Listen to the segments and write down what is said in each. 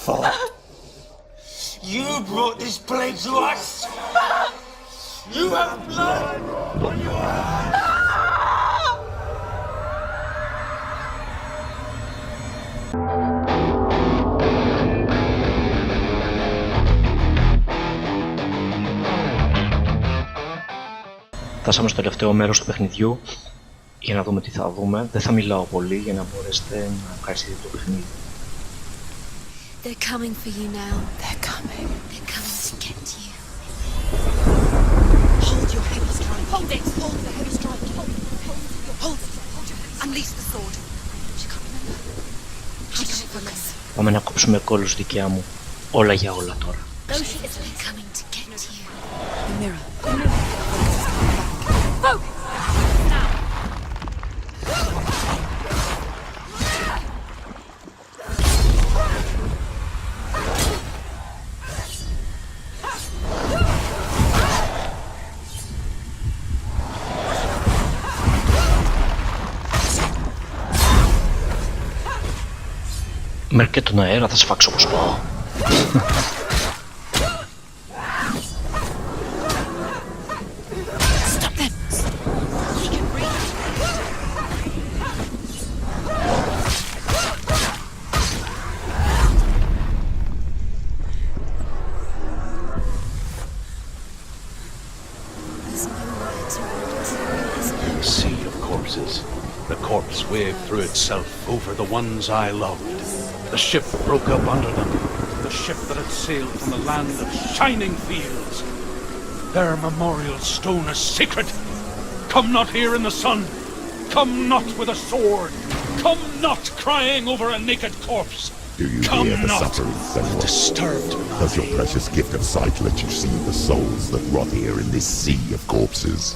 fault. You brought this plague to us. You have blood on your hands. Φτάσαμε στο τελευταίο μέρος του παιχνιδιού για να δούμε τι θα δούμε. Δεν θα μιλάω πολύ για να μπορέσετε να ευχαριστείτε το παιχνίδι. They're coming for you now. They're coming. They're coming to get you. Hold your heavy strike. Hold it. Hold the heavy strike. Hold it. Hold it. Unleash the sword. She can't remember. How does it focus? Πάμε να κόψουμε κόλλους, δικιά μου. Όλα για όλα τώρα. They're coming to get you. The mirror. Focus! Now! Μέχρι και τον αέρα θα σφάξω όπως πάω. The corpse waved through itself over the ones I loved. The ship broke up under them, the ship that had sailed from the land of shining fields. Their memorial stone is sacred. Come not here in the sun. Come not with a sword. Come not crying over a naked corpse. Do you Come hear the not suffering, Senua? disturbed Does your precious gift of sight let you see the souls that rot here in this sea of corpses?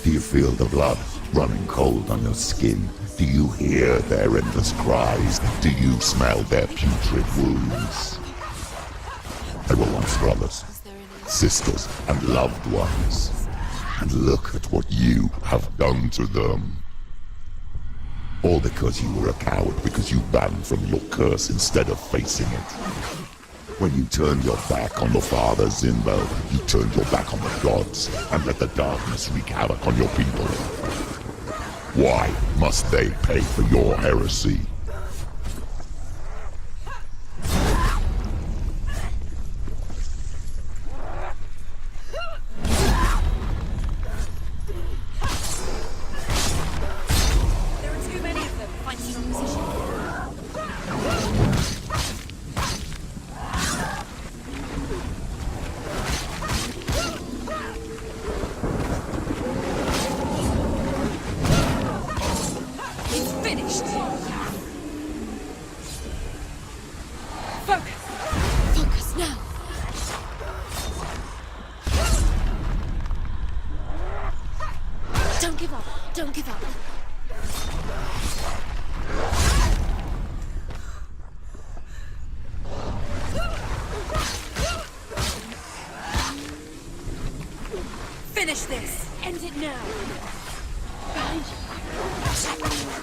Do you feel the blood running cold on your skin? Do you hear their endless cries? Do you smell their putrid wounds? They were once brothers, sisters, and loved ones. And look at what you have done to them. All because you were a coward, because you ran from your curse instead of facing it. When you turned your back on your father Zimbo, you turned your back on the gods and let the darkness wreak havoc on your people. Why must they pay for your heresy? There are too many of them. Find strong position. It's finished. Focus. Focus now. Don't give up. Don't give up. Finish this. End it now. Behind you.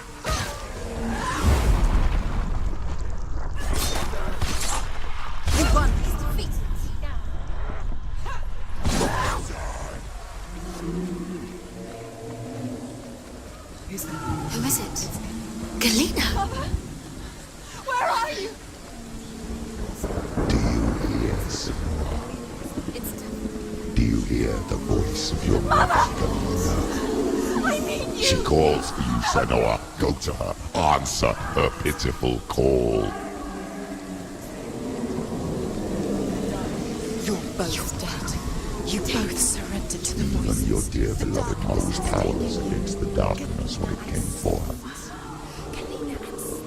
You won this defeat. Who is it? Galena? Where are you? Do you hear? It's Do you hear the voice of your mother? I need you. She calls for you, Senua. Go to her. Answer her pitiful call. You're both dead. You both surrendered to the Even voices. your dear beloved mother was powerless against the darkness when it came for her.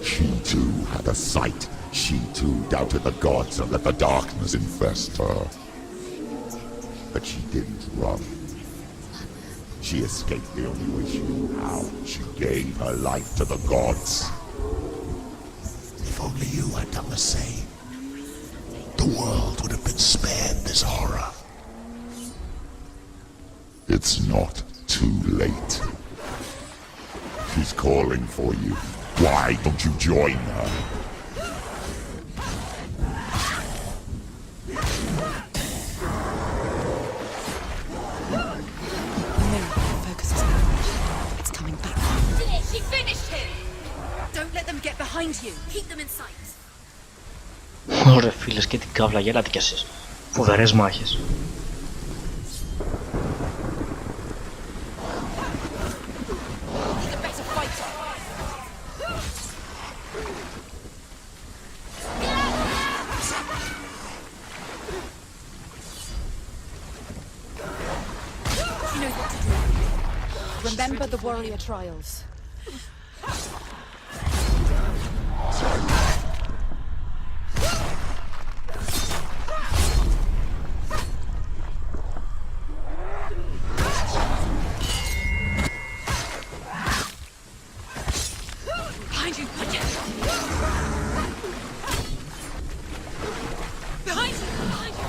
She too had a sight. She too doubted the gods and let the darkness infest her. But she didn't run. She escaped the only way she knew how. She gave her life to the gods. If only you had done the same, the world would have been spared this horror. It's not too late. She's calling for you. Why don't you join her? you. Keep them in sight. Ωραία φίλες, και την κάβλα, γελάτε κι εσείς. Φοβερές μάχες. He's a better fighter. He knows what to do. Remember the warrior trials. Behind you! Behind you! Behind you! Behind you!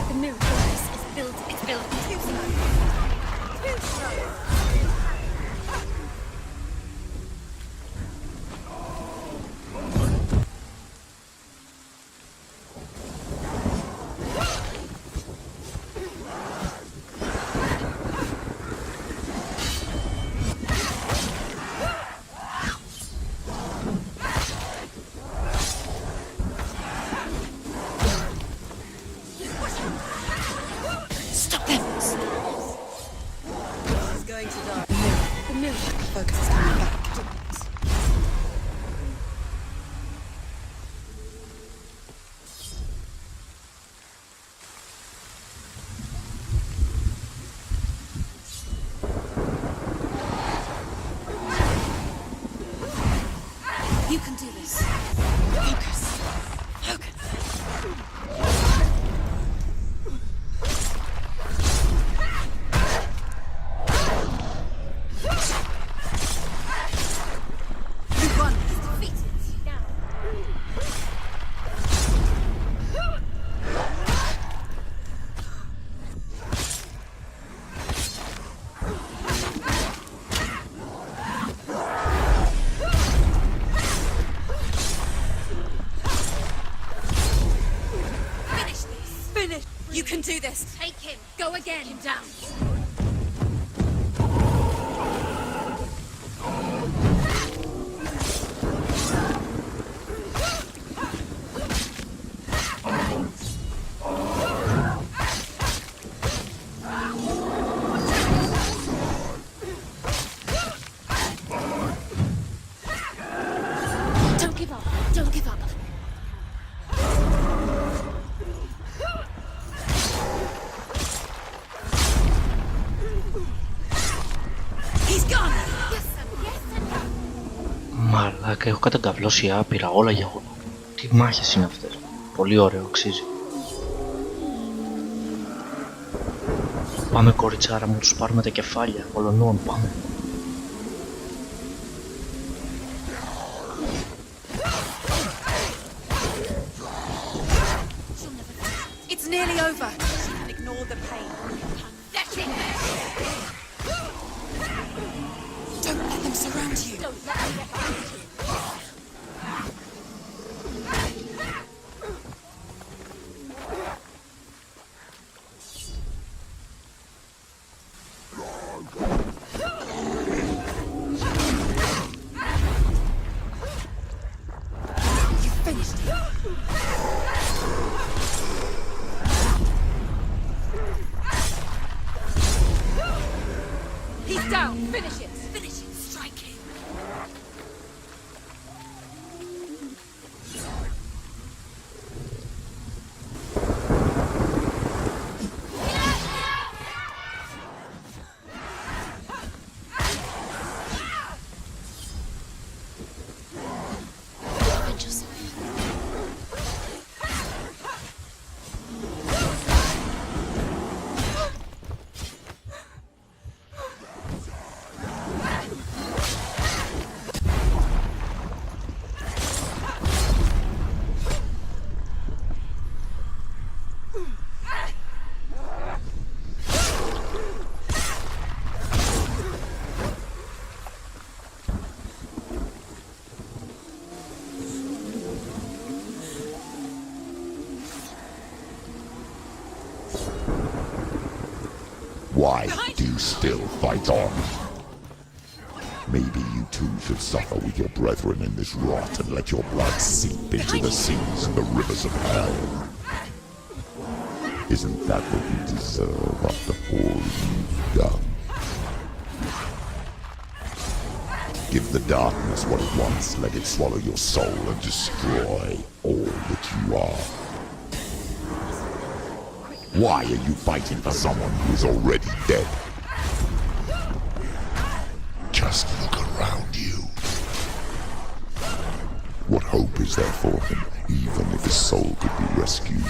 The mirror is built. It's built too slow. Too slow. Stop them! He's going to die. The mirror focus is coming back. You can do this. Focus. Focus. One is defeated. Now. Finish this. Finish. You can do this. Take him. Go again. Him down. Don't give up. Don't give up. He's gone. Yes, sir. Yes, sir. Μαλάκα, έχω καταγκαβλώσει άπειρα, όλα για όλα. Τι μάχες είναι αυτές. Πολύ ωραίο, αξίζει. Πάμε κοριτσάρα μου, τους πάρουμε τα κεφάλια. Ολονών, πάμε. It's nearly over. She can ignore the pain. Pathetic. Don't let them surround you. Don't let them get behind you. You finished it. He's down. Finish it. Finish it. Strike him. Defend yourself. Why do you still fight on? Maybe you too should suffer with your brethren in this rot and let your blood seep into the seas and the rivers of hell. Isn't that what you deserve after all you've done? Give the darkness what it wants, let it swallow your soul and destroy all that you are. Why are you fighting for someone who is already dead? Just look around you. What hope is there for him, even if his soul could be rescued?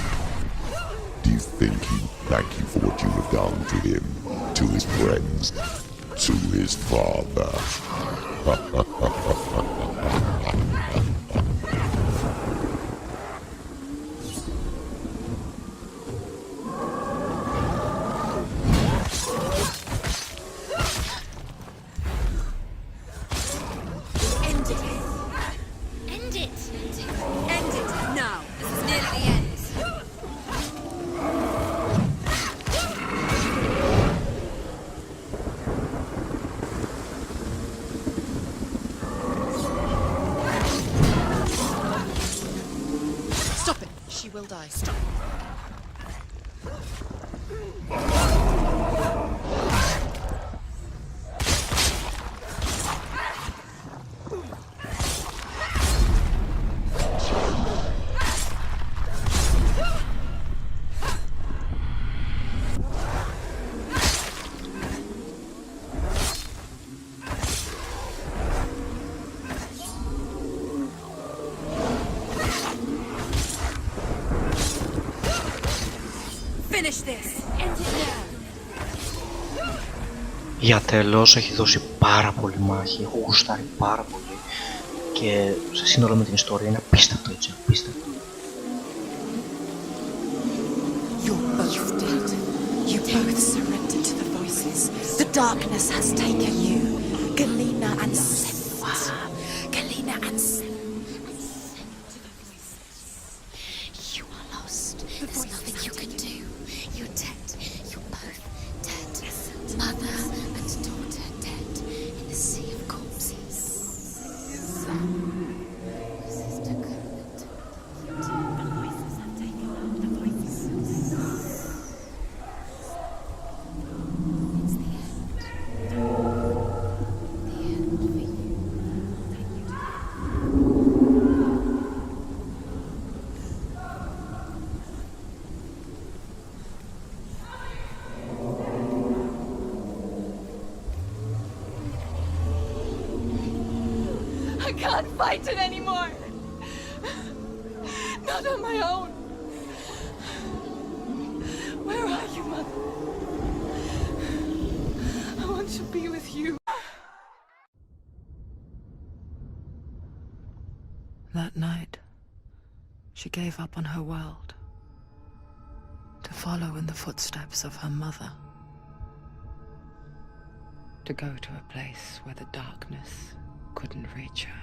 Do you think he'd thank you for what you have done to him, to his friends, to his father? Finish this. End it now. Για τέλος έχει δώσει πάρα πολύ μάχη, έχω γουστάρει πάρα πολύ και σε σύνολο με την ιστορία είναι απίστευτο, έτσι, απίστευτο. You're both dead. You both surrendered to the voices. The darkness has taken you. Galina and Senua. Galina and Senua. You are lost. There's nothing you can do. You're dead. You're both dead. Mother and daughter dead in the sea of corpses. Sister Covenant. The voices have taken over the voices. It's the end. The end for you. I can't fight it anymore. Not on my own. Where are you, Mother? I want to be with you. That night, she gave up on her world to follow in the footsteps of her mother, to go to a place where the darkness couldn't reach her.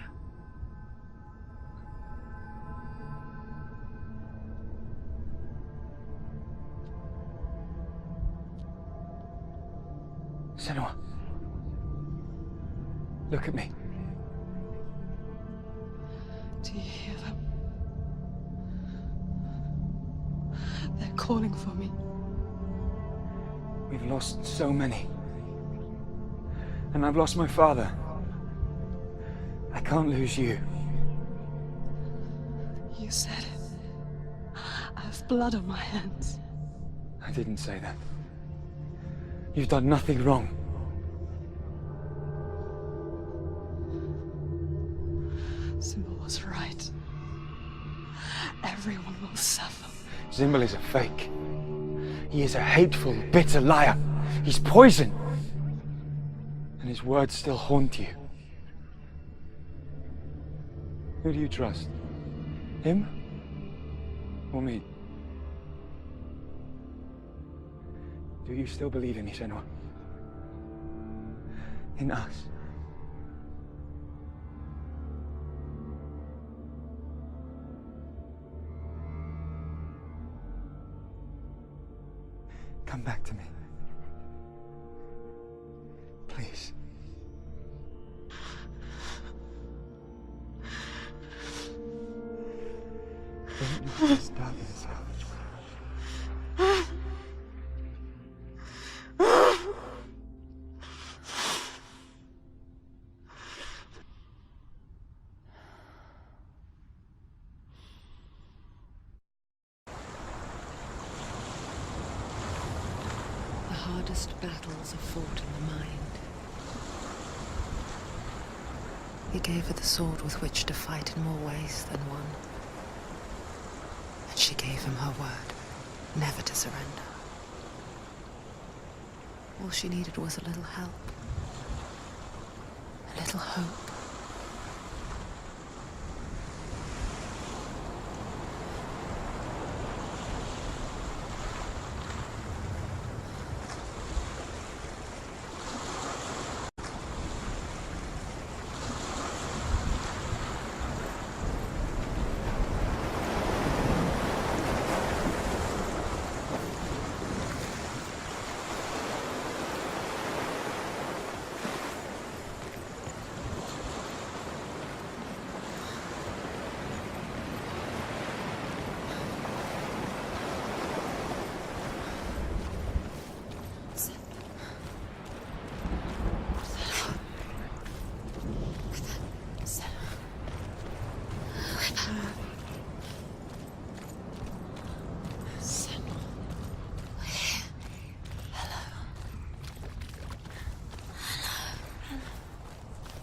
Senua, look at me. Do you hear them? They're calling for me. We've lost so many. And I've lost my father. I can't lose you. You said it. I have blood on my hands. I didn't say that. You've done nothing wrong. Symbol was right. Everyone will suffer. Zimbel is a fake. He is a hateful, bitter liar. He's poison. And his words still haunt you. Who do you trust? Him? Or me? Do you still believe in me, Senua? In us? Come back to me. Please. Don't let this darkness out. The hardest battles are fought in the mind. He gave her the sword with which to fight in more ways than one. And she gave him her word, never to surrender. All she needed was a little help, a little hope.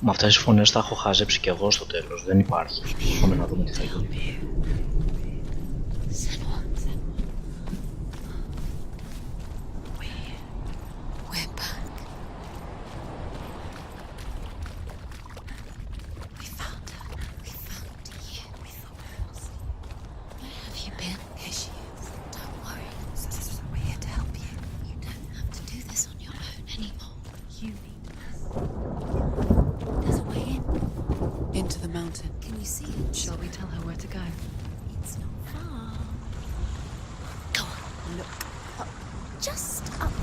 Με αυτές τις φωνές τα έχω χαζέψει κι εγώ στο τέλος, δεν υπάρχει. Πάμε να δούμε τι θα γίνει. Into the mountain. Can you see it? Shall we tell her where to go? It's not far. Go on, look up. Just up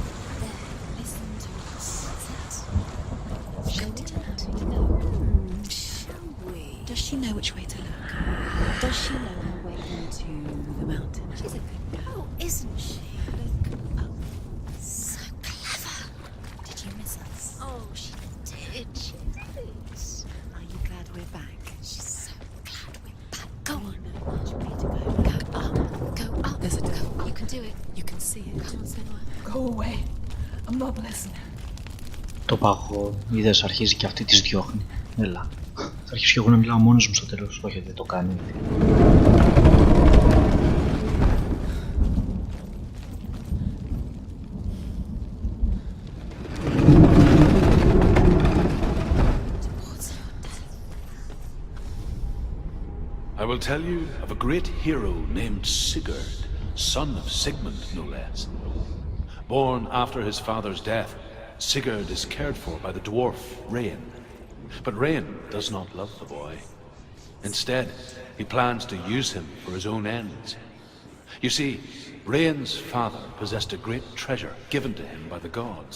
there. Listen to us. That's it. Shall we tell her to know? Shall we? Does she know which way to look? Does she know her way into the mountain? She's a good girl, isn't she? Look up. So clever. Did you miss us? Oh, she did. She did. Are you glad we're back? She's so glad we're back. Go on. Which way to go? Go up. Go up. There's a door. You can do it. You can see it. Come on, Senua. Go away. I'm not listening. Το παγό, είδες, αρχίζει και αυτή τις διώχνει. Έλα. Θα αρχίσω και εγώ να μιλάω μόνος μου στο τέλος. Όχι, δεν το κάνει. I will tell you of a great hero named Sigurd, son of Sigmund, no less. Born after his father's death, Sigurd is cared for by the dwarf Rain. But Rain does not love the boy. Instead, he plans to use him for his own ends. You see, Rain's father possessed a great treasure given to him by the gods.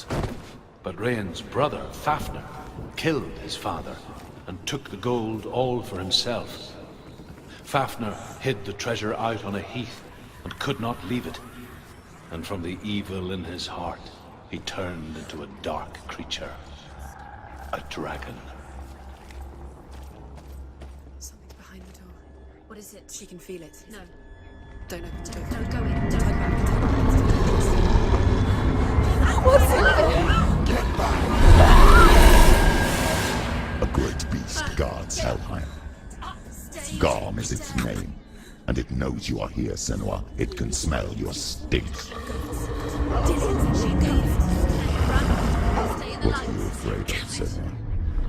But Rain's brother, Fafnir, killed his father and took the gold all for himself. Fafnir hid the treasure out on a heath and could not leave it. And from the evil in his heart, he turned into a dark creature, a dragon. Something's behind the door. What is it? She can feel it. No. Don't open the door. No, go in. Don't Turn back. What's it? Get back! A great beast guards Helheim. Garm is its name, and it knows you are here, Senua. It can smell your stink. What are you afraid of, Senua?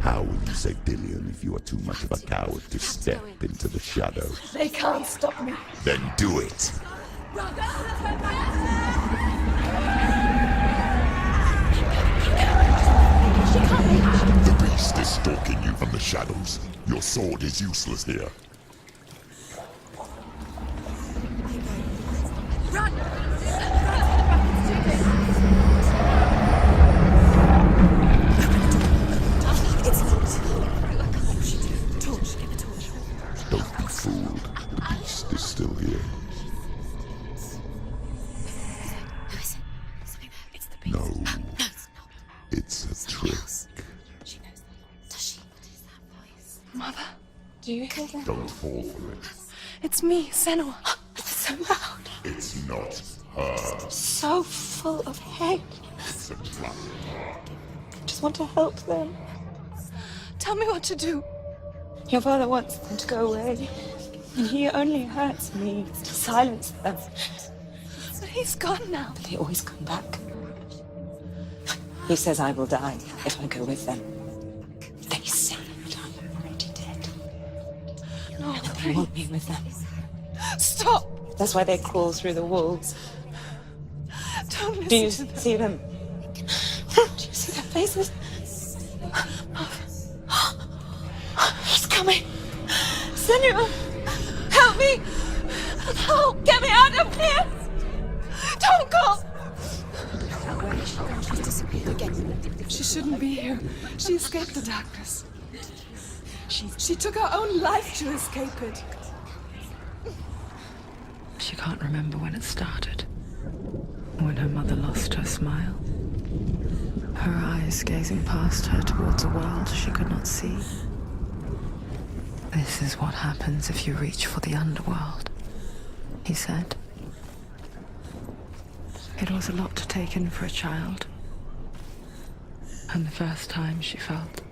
How will you save Dillion if you are too much of a coward to step into the shadows? They can't stop me. Then do it! The beast is stalking you from the shadows. Your sword is useless here. Run! Do you hear that? Don't fall for it. It's me, Senua. It's so loud. It's not her. So full of hate. It's a trap. I just want to help them. Tell me what to do. Your father wants them to go away. And he only hurts me to silence them. But he's gone now. But they always come back. He says I will die if I go with them. They say that I'm already dead. No, they want me with them. Stop! That's why they crawl through the walls. Don't listen. Do you see them? Do you see their faces? He's coming. Senua, help me! Help! Get me out of here! Don't go! She's disappeared again. She shouldn't be here. She escaped the darkness. She took her own life to escape it. She can't remember when it started. When her mother lost her smile. Her eyes gazing past her towards a world she could not see. This is what happens if you reach for the underworld, he said. It was a lot to take in for a child. And the first time she felt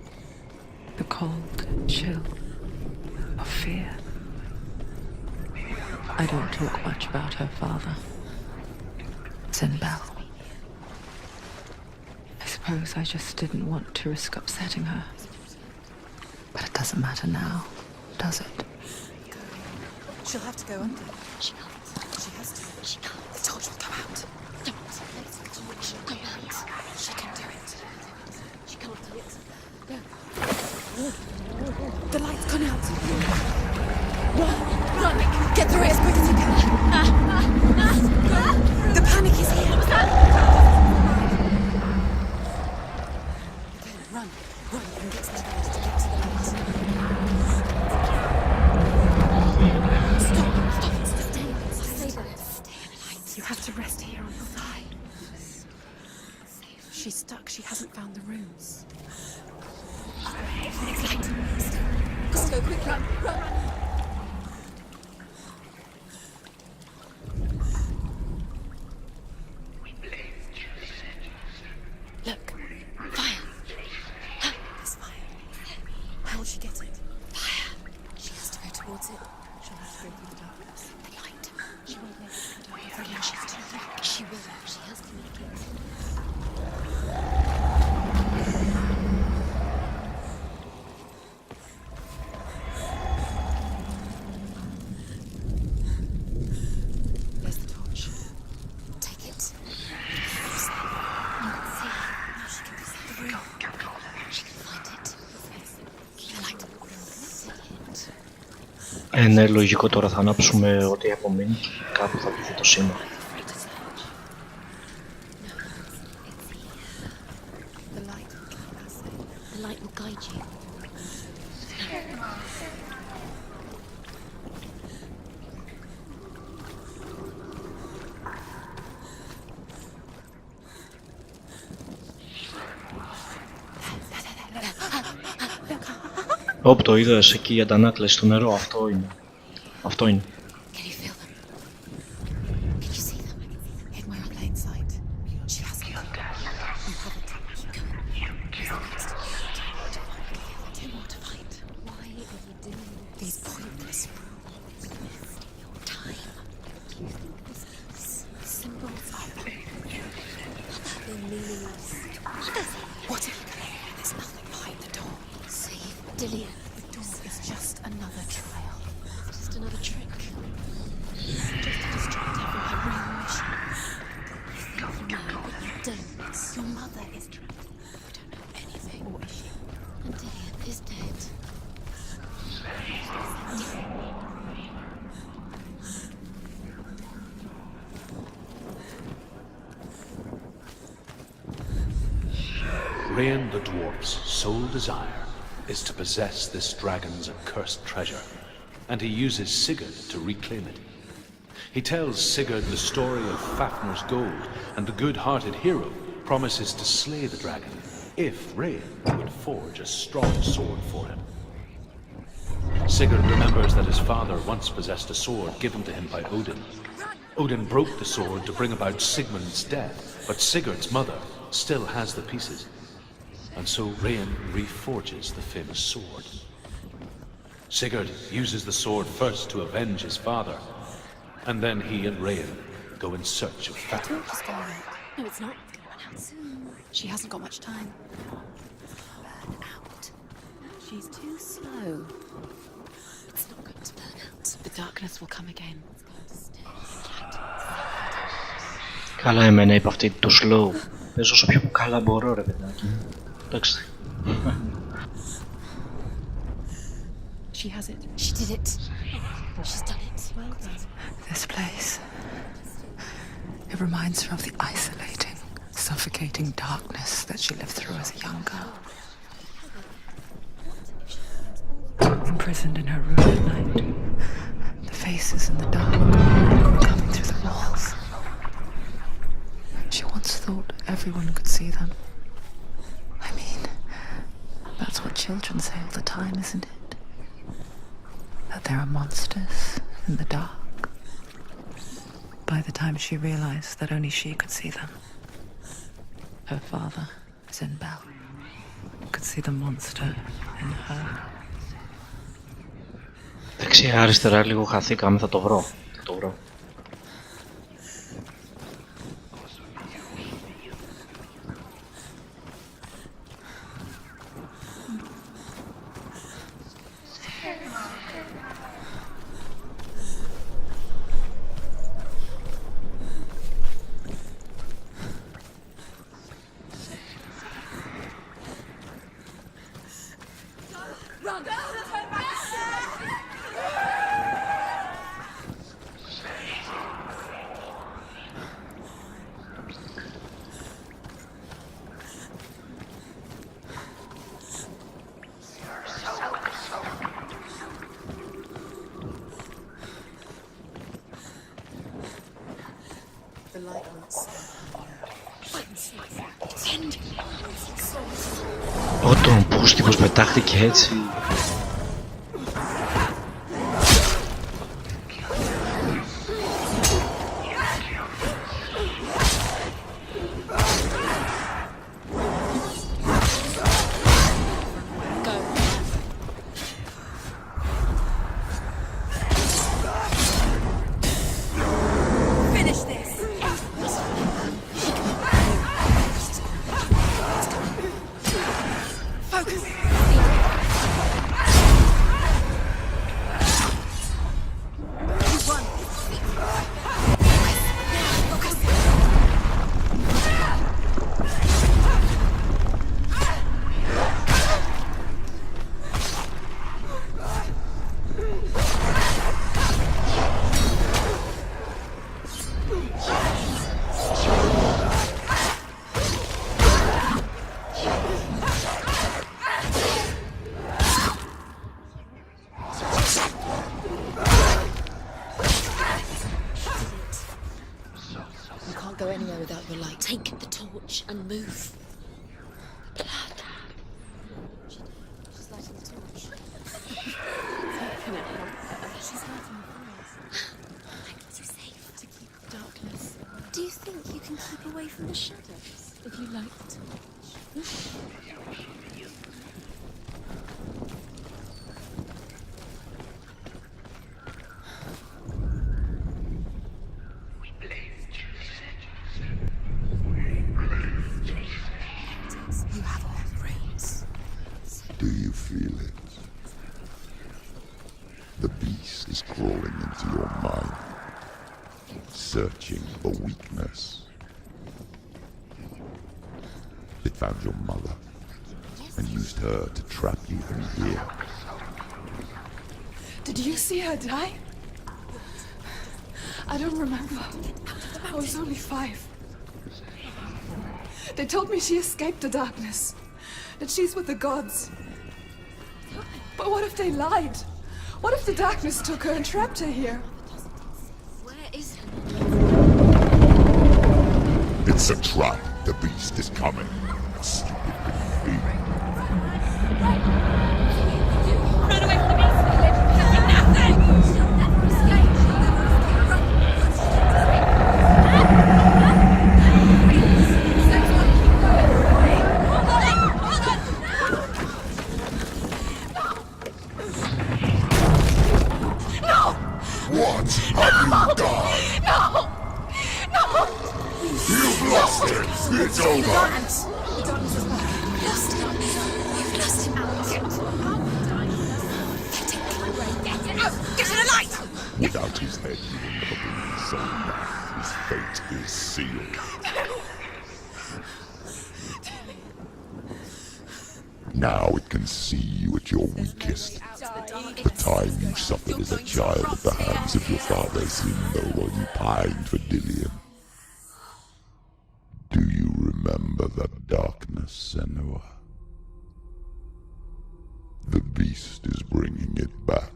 the cold chill of fear. I don't talk much about her father, Sinbel. I suppose I just didn't want to risk upsetting her. But it doesn't matter now, does it? She'll have to go under. She can't. She has to. She can't. The torch will go out. Don't. She'll go out. She can do it. She can't do it. No. The light's gone out. Run! Run! Get through it as quick as you can. The panic is here. Okay, run. Run and get to the light. Get to the light. Stop. Stay. Stay there. Stay in the light. You have to rest here on the side. She's stuck. She hasn't found the rooms. Light. Just go quick. Run. Run. Look. Fire. There's fire. How will she get it? Fire. She has to go towards it. She'll have to go through the darkness. The light. She won't make it. She will. She has to make it. There's the torch. Take it. Ναι, λογικό τώρα θα ανάψουμε ό,τι απομείνει και κάπου θα βγει το σήμα. Όπ, το είδες εκεί η αντανάκλαση στο νερό, αυτό είναι. Αυτό είναι. Rain the dwarf's sole desire is to possess this dragon's accursed treasure, and he uses Sigurd to reclaim it. He tells Sigurd the story of Fafnir's gold, and the good-hearted hero promises to slay the dragon if Rain would forge a strong sword for him. Sigurd remembers that his father once possessed a sword given to him by Odin. Odin broke the sword to bring about Sigmund's death, but Sigurd's mother still has the pieces. And so Rain reforges the famous sword. Sigurd uses the sword first to avenge his father, and then he and Rain go in search of The Fafnir. torch is going out. No, it's not. It's going to run out soon. She hasn't got much time. Burn out. She's too slow. It's not going to burn out. The darkness will come again. It's going to stay. Καλά εμένα είπα αυτή το slow. Παίζω όσο πιο καλά μπορώ ρε παιδάκι. Εντάξει. She has it. She did it. She's done it. Well done. This place. It reminds her of the isolating, suffocating darkness that she lived through as a young girl. Imprisoned in her room at night, the faces in the dark coming through the walls. She once thought everyone could see them. I mean, that's what children say all the time, isn't it? That there are monsters in the dark. By the time she realized that only she could see them, her father, Zinbel, could see the monster in her. Δεξιά αριστερά λίγο χαθήκαμε, θα το βρω. Θα το βρω. The light won't stop. Ω, τον πούστη πως πετάχτηκε έτσι. Go anywhere without your light. Take the torch and move. Blood. She's lighting the torch. She's lighting the fires. That keeps you safe. To keep the darkness. Do you think you can keep away from the shadows if you light the torch? Do you feel it? The beast is crawling into your mind, searching for weakness. It found your mother and used her to trap you in here. Did you see her die? I don't remember. I was only 5. They told me she escaped the darkness, that she's with the gods. But what if they lied? What if the darkness took her and trapped her here? Where is it? It's a trap. The beast is coming. Stupid thing. Run away from the beast! It's over. You've lost him. Get to the light! Without his head, you will never bring the soul back. His fate is sealed. Now it can see you at your weakest. The time you suffered as a child at the hands of your father Simba while you pined for Dillion. Do you remember that darkness, Senua? The beast is bringing it back.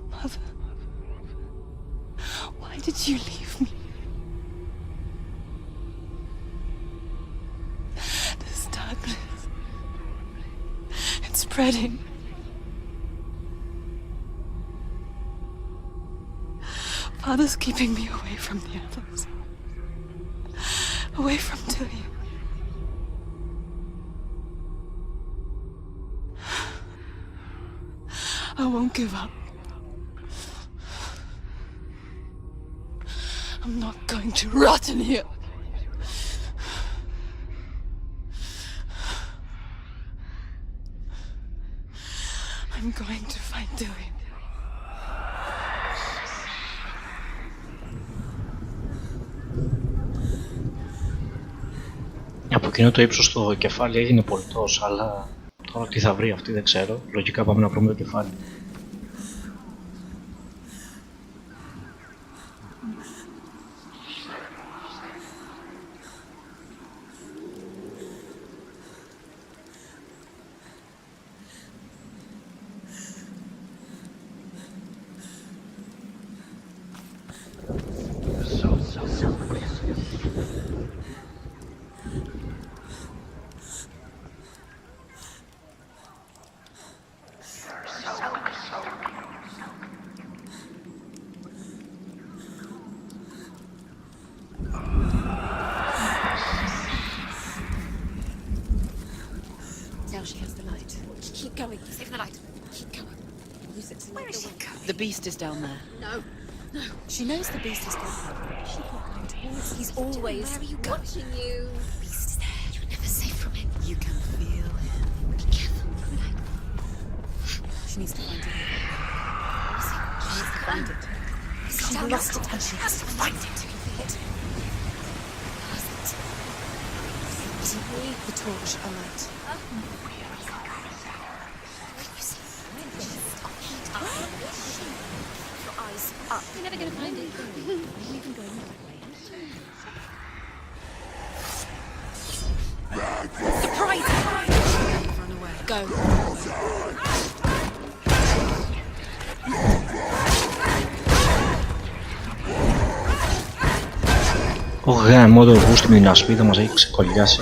Mother, why did you leave me? This darkness, it's spreading. Father's keeping me away from the others. Away from Dillion. I won't give up. I'm not going to rot in here. I'm going to find Dillion. Από εκείνο το ύψος το κεφάλι έγινε πολιτός, αλλά τώρα τι θα βρει αυτή δεν ξέρω. Λογικά πάμε να βρούμε το κεφάλι. Now she has the light. Keep going. Save the light. Keep going. Use it to light the way. The beast is down there. No. No. She knows the beast is down there. She's not going towards. He's always where are you watching you. The beast is there. You're never safe from him. You can feel him. Be careful. She needs to find it. She needs to find it. She lost it and she has to find it. Leave the torch alight. Your eyes up. You're never going to find it. You can go another way. Surprise! Run away. Go. Ο γάμο το γούστι με την ασπίδα μας έχει ξεκολλιάσει.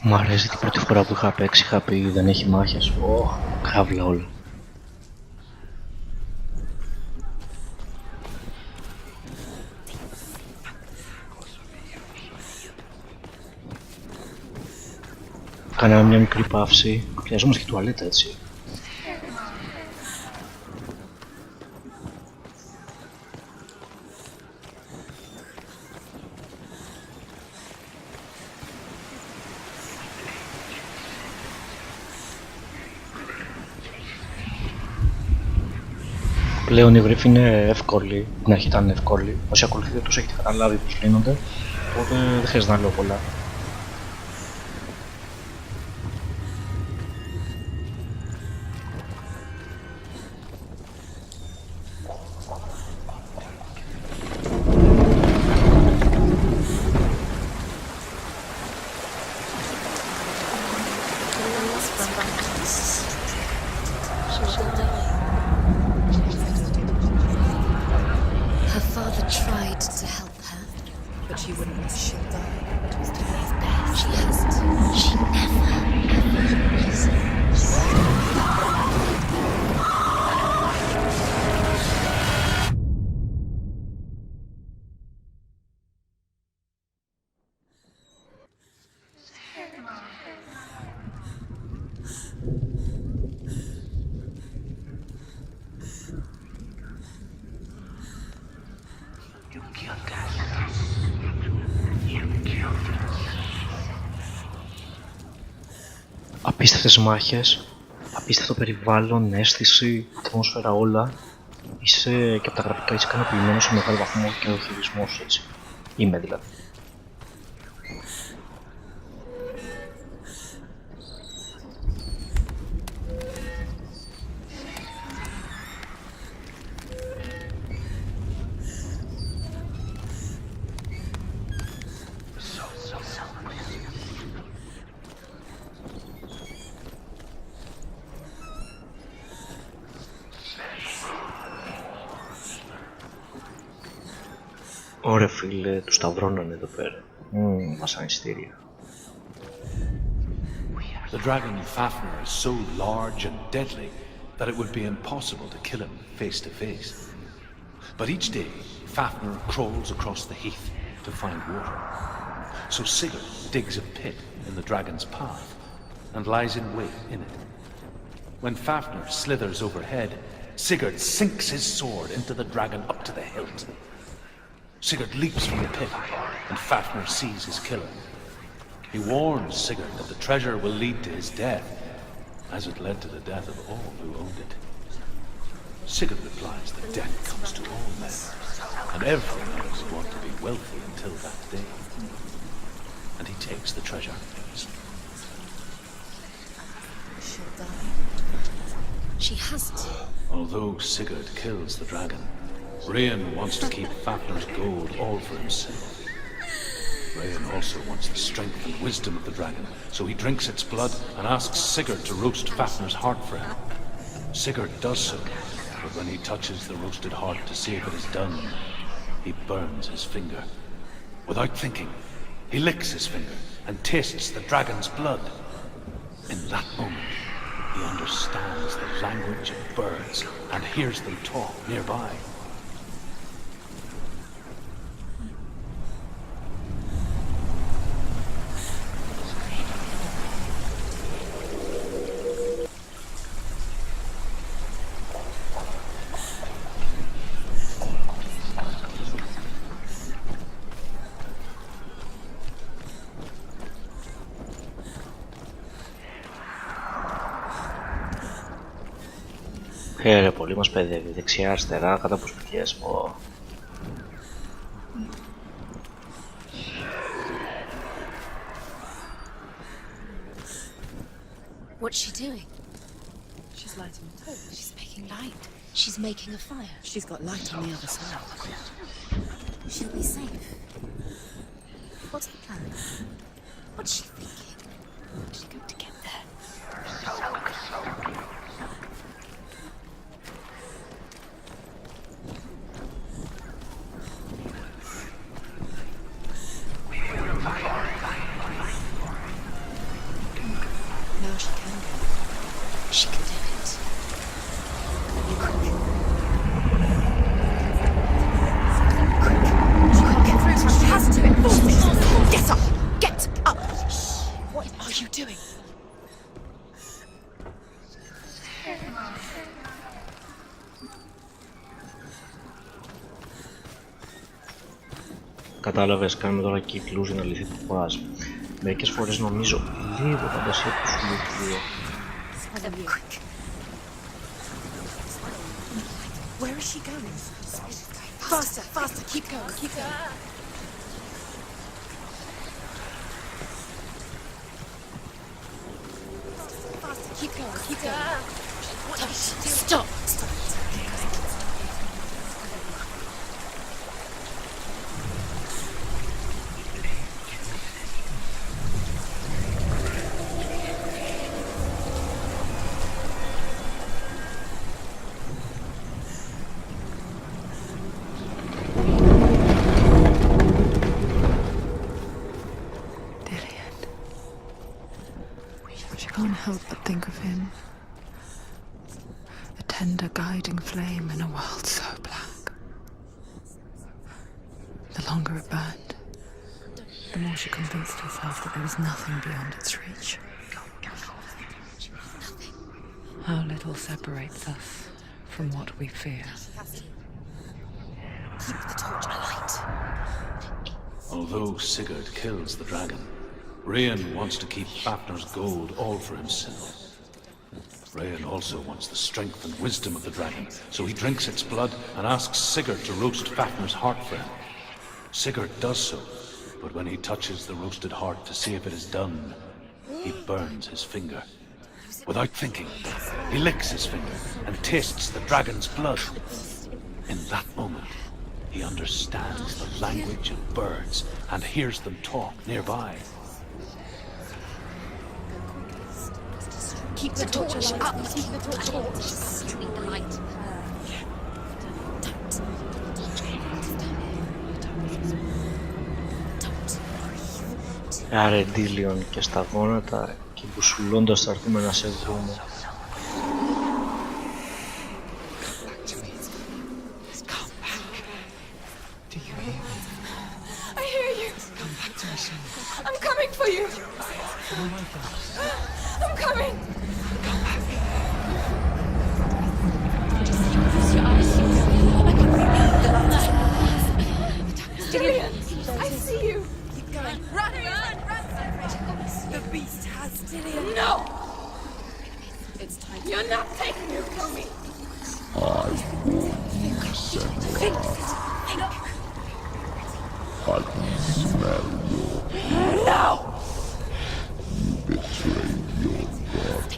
Μ' αρέσει την πρώτη φορά που είχα παίξει, είχα πει δεν έχει μάχες. Καύλα όλα. Κάναμε μια μικρή παύση. Χρειαζόμαστε και τουαλέτα, έτσι. Πλέον η βρύφη είναι εύκολη, την αρχή ήταν εύκολη. Όσοι ακολουθείτε τους έχετε καταλάβει πως λύνονται, οπότε δεν χρειάζεται να λέω πολλά. Απίστευτες μάχες, απίστευτο περιβάλλον, αίσθηση, ατμόσφαιρα, όλα. Είσαι και από τα γραφικά είσαι ικανοποιημένος σε μεγάλο βαθμό και ο χειρισμός, έτσι. Είμαι δηλαδή. Ωραία φίλε, τους σταυρώνανε εδώ πέρα. Βασανιστήρια. The dragon Fafnir is so large and deadly that it would be impossible to kill him face to face. But each day, Fafnir crawls across the heath to find water. So Sigurd digs a pit in the dragon's path and lies in wait in it. When Fafnir slithers overhead, Sigurd sinks his sword into the dragon up to the hilt. Sigurd leaps from the pit, and Fafnir sees his killer. He warns Sigurd that the treasure will lead to his death, as it led to the death of all who owned it. Sigurd replies that death comes to all men, and every man would want to be wealthy until that day. And he takes the treasure. She has to. Although Sigurd kills the dragon, Rain wants to keep Fafnir's gold all for himself. Rain also wants the strength and wisdom of the dragon, so he drinks its blood and asks Sigurd to roast Fafnir's heart for him. Sigurd does so, but when he touches the roasted heart to see if it is done, he burns his finger. Without thinking, he licks his finger and tastes the dragon's blood. In that moment, he understands the language of birds and hears them talk nearby. Ρε, πολύ μας παιδεύει, δεξιά, αριστερά, κάτω από σπιτιές, What's she doing? She's lighting the torch. She's making light. She's making a fire. She's got light on the other side. She'll be safe. What's the plan? What's she thinking? How's she going to get there? far she can go. She can do it. Quick. She can't get through, so she has to do it. Get up! Get up! What are you doing? Κατάλαβες, κάνουμε τώρα κύκλους για να λυθεί το πας. Μερικές φορές νομίζω λίγο φαντασία που σου λέει. Where is she going? Faster, faster, keep going, keep going. Faster, keep going, keep going. Stop! Help but think of him. A tender guiding flame in a world so black. The longer it burned, the more she convinced herself that there was nothing beyond its reach. How little separates us from what we fear. Keep the torch alight. Although Sigurd kills the dragon, Rayan wants to keep Fafnir's gold all for himself. Rayan also wants the strength and wisdom of the dragon, so he drinks its blood and asks Sigurd to roast Fafnir's heart for him. Sigurd does so, but when he touches the roasted heart to see if it is done, he burns his finger. Without thinking, he licks his finger and tastes the dragon's blood. In that moment, he understands the language of birds and hears them talk nearby. Keep the torch up. Keep the torch up. Keep the light. Άρε Ντίλιον και στα γόνατα και μπουσουλώντας θα έρθουμε να σε βρούμε. I hear you. I'm coming for you. I'm coming. Dillion, I see you. Keep going. Run, run, run. The beast has Dillion. No. It's time. You're not taking it from me. I warn you, Senua. I can smell your blood. No. You betrayed your god.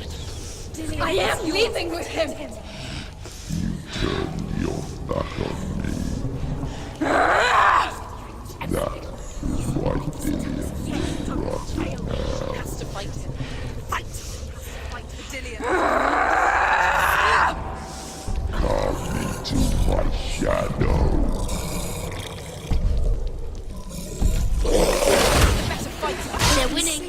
I am leaving with him. You turned your back on me. That is why Dillion will rot in hell. Has to fight him. Fight. Fight for Dillion. Come into my shadow. Better fight. They're winning.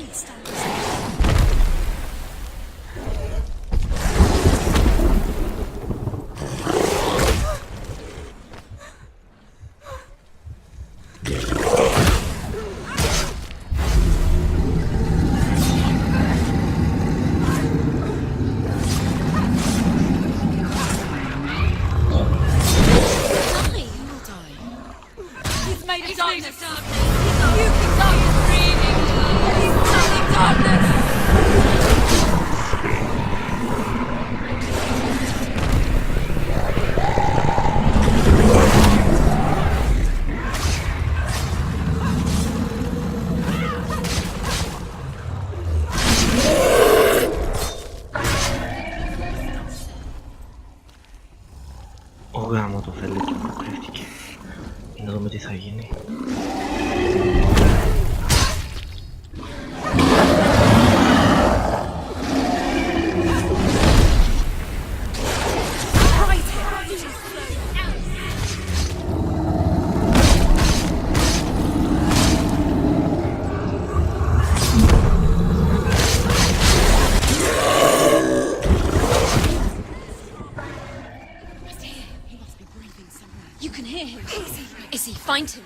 find him.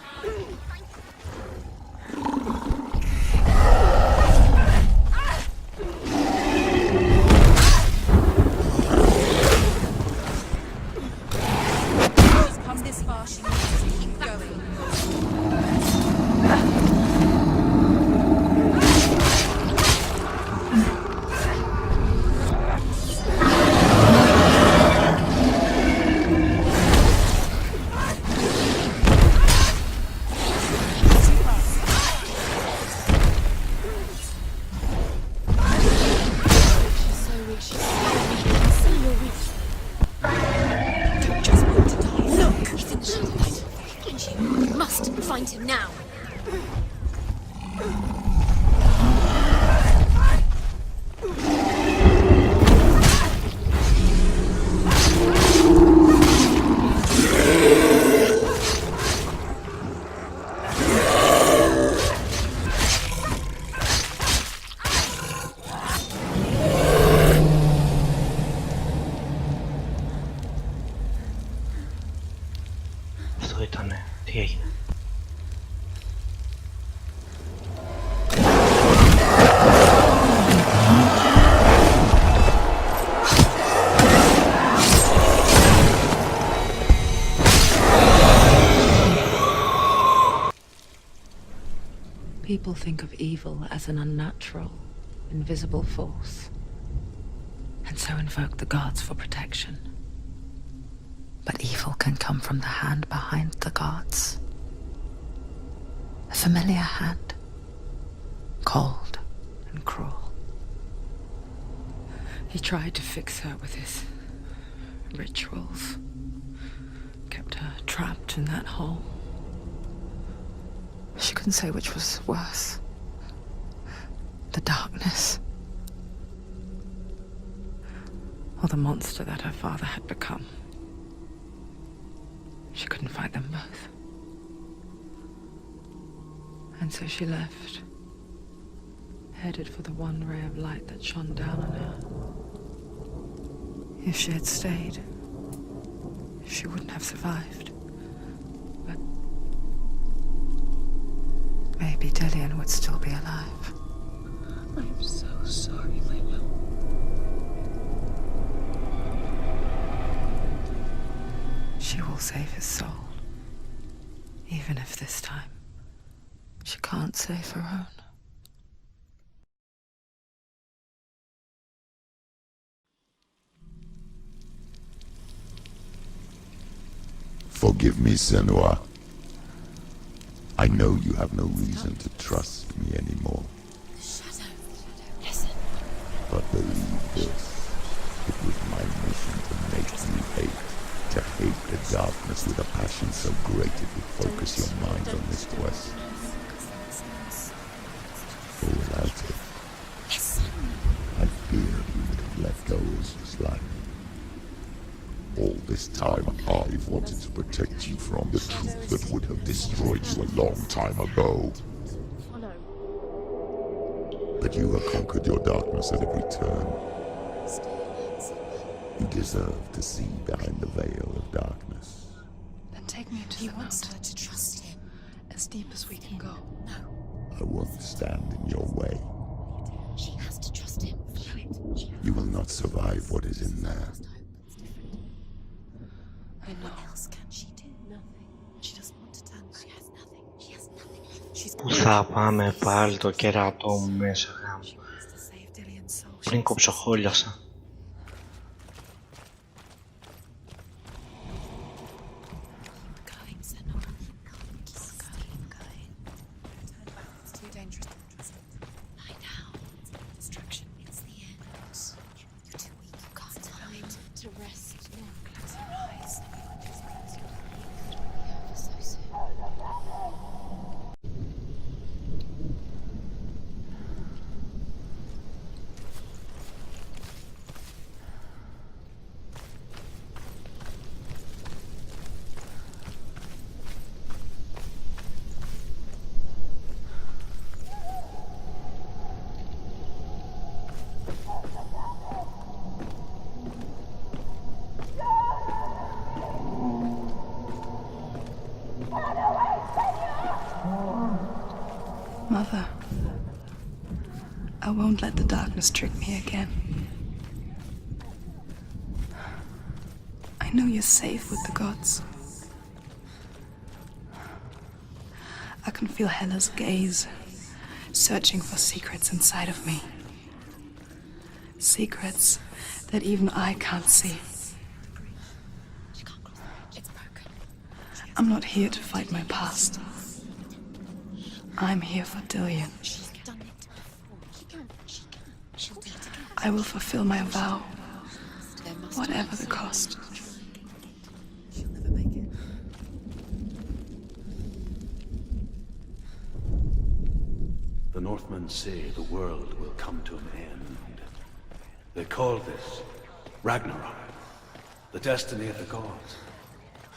She's come this far, she needs to keep going. Find him now. Αυτό ήτανε. Τι έγινε? People think of evil as an unnatural, invisible force, and so invoke the gods for protection. But evil can come from the hand behind the gods. A familiar hand, cold and cruel. He tried to fix her with his rituals, kept her trapped in that hole. She couldn't say which was worse. The darkness, or the monster that her father had become. She couldn't fight them both. And so she left, headed for the one ray of light that shone down on her. If she had stayed, she wouldn't have survived. But maybe Dillian would still be alive. I'm so sorry, my love. She will save his soul, even if this time she can't save her own. Forgive me, Senua. I know you have no reason to trust me anymore. Shadow, listen. But believe this, it was my mission to make you hate. To hate the darkness with a passion so great it would focus your mind on this quest. Or without it, I fear you would have let go as just like me. All this time I've wanted to protect you from the truth that would have destroyed you a long time ago. But you have conquered your darkness at every turn. You deserve to see behind the veil of darkness. Then take me to the mountain. He wants her to trust him. As deep as we can go. No. I won't stand in your way. She has to trust him. You will not survive what is in there. I know. What else can she do? Nothing. She doesn't want to turn. She has nothing. She has nothing left. She's Πού θα πάμε πάλι το κερατό μου μέσα γάμο. Πριν κοψοχόλιασα. won't let the darkness trick me again. I know you're safe with the gods. I can feel Hela's gaze, searching for secrets inside of me. Secrets that even I can't see. I'm not here to fight my past. I'm here for Dillion. I will fulfill my vow, whatever the cost. The Northmen say the world will come to an end. They call this Ragnarok, the destiny of the gods.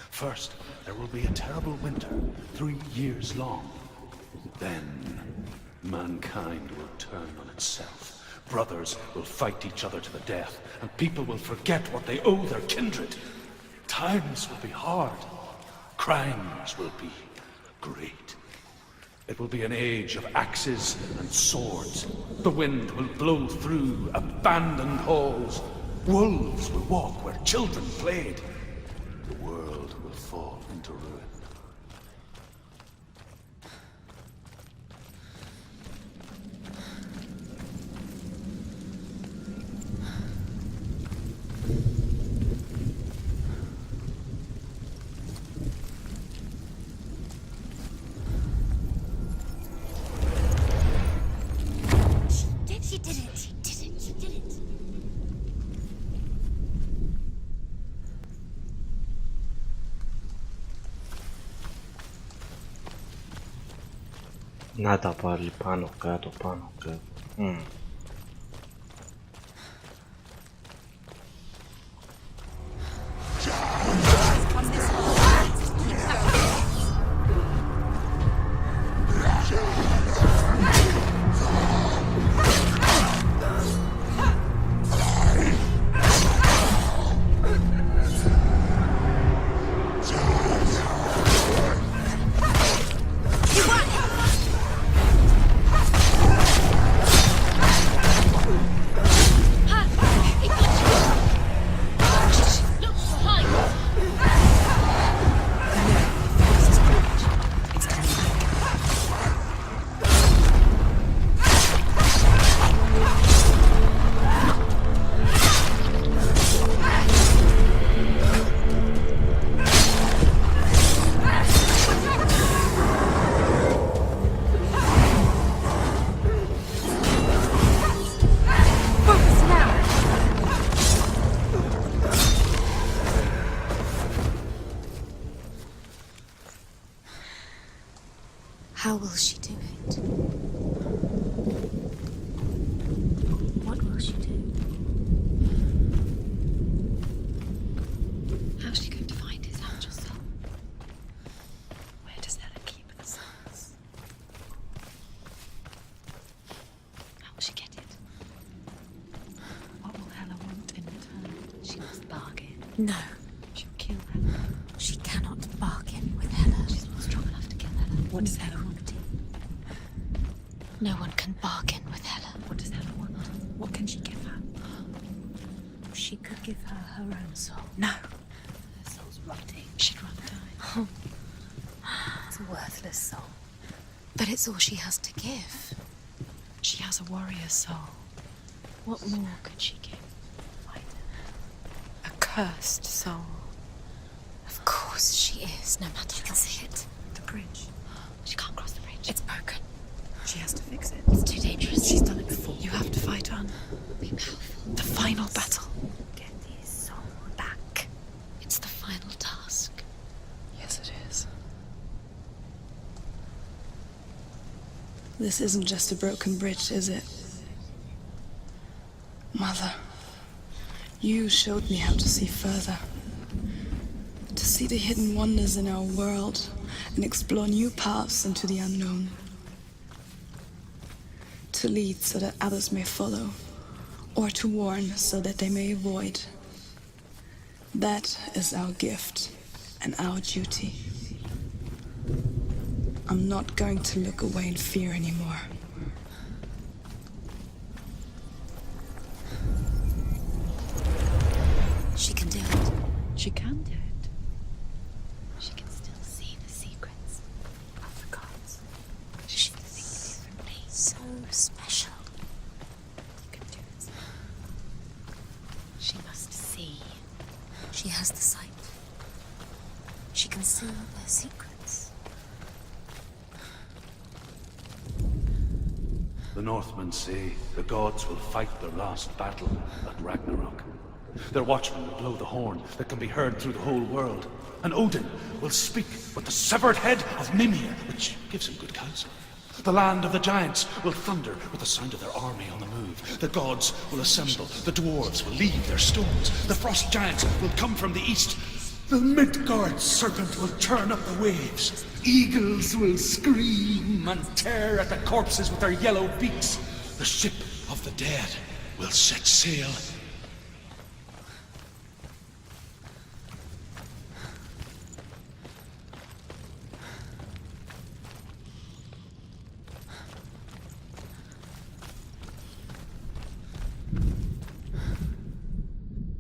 First, there will be a terrible winter, 3 years long. Then, mankind will turn on itself. Brothers will fight each other to the death, and people will forget what they owe their kindred. Times will be hard. Crimes will be great. It will be an age of axes and swords. The wind will blow through abandoned halls. Wolves will walk where children played. The world will fall into ruin. She did it. She did it. She did it. Να τα πάλι πάνω κάτω, πάνω κάτω. How will she do it? What will she do? How's she going to find his angel soul? Where does Hela keep the souls? How will she get it? What will Hela want in return? She must bargain. No. She'll kill Hela. She cannot bargain with Hela. She's not strong enough to kill Hela. What does Hela want? No one can bargain with Hela. What does Hela want? What can she give her? She could give her her own soul. No. Her soul's rotting. She'd rather die. Oh. It's a worthless soul. But it's all she has to give. She has a warrior soul. What more could she give? A cursed soul. Of course she is, no matter how. You can see it. The bridge. She can't cross the bridge. It's broken. She has to fix it. It's too dangerous. She's done it before. You have to fight on. Be powerful. The final battle. Get his soul back. It's the final task. Yes, it is. This isn't just a broken bridge, is it? Mother, you showed me how to see further. To see the hidden wonders in our world and explore new paths into the unknown. To lead so that others may follow, or to warn so that they may avoid. That is our gift and our duty. I'm not going to look away in fear anymore. She has the sight. She can see their secrets. The Northmen say the gods will fight their last battle at Ragnarok. Their watchmen will blow the horn that can be heard through the whole world. And Odin will speak with the severed head of Mimir, which gives him good counsel. The land of the giants will thunder with the sound of their army on the move. The gods will assemble. The dwarves will leave their stones. The frost giants will come from the east. The Midgard serpent will turn up the waves. Eagles will scream and tear at the corpses with their yellow beaks. The ship of the dead will set sail.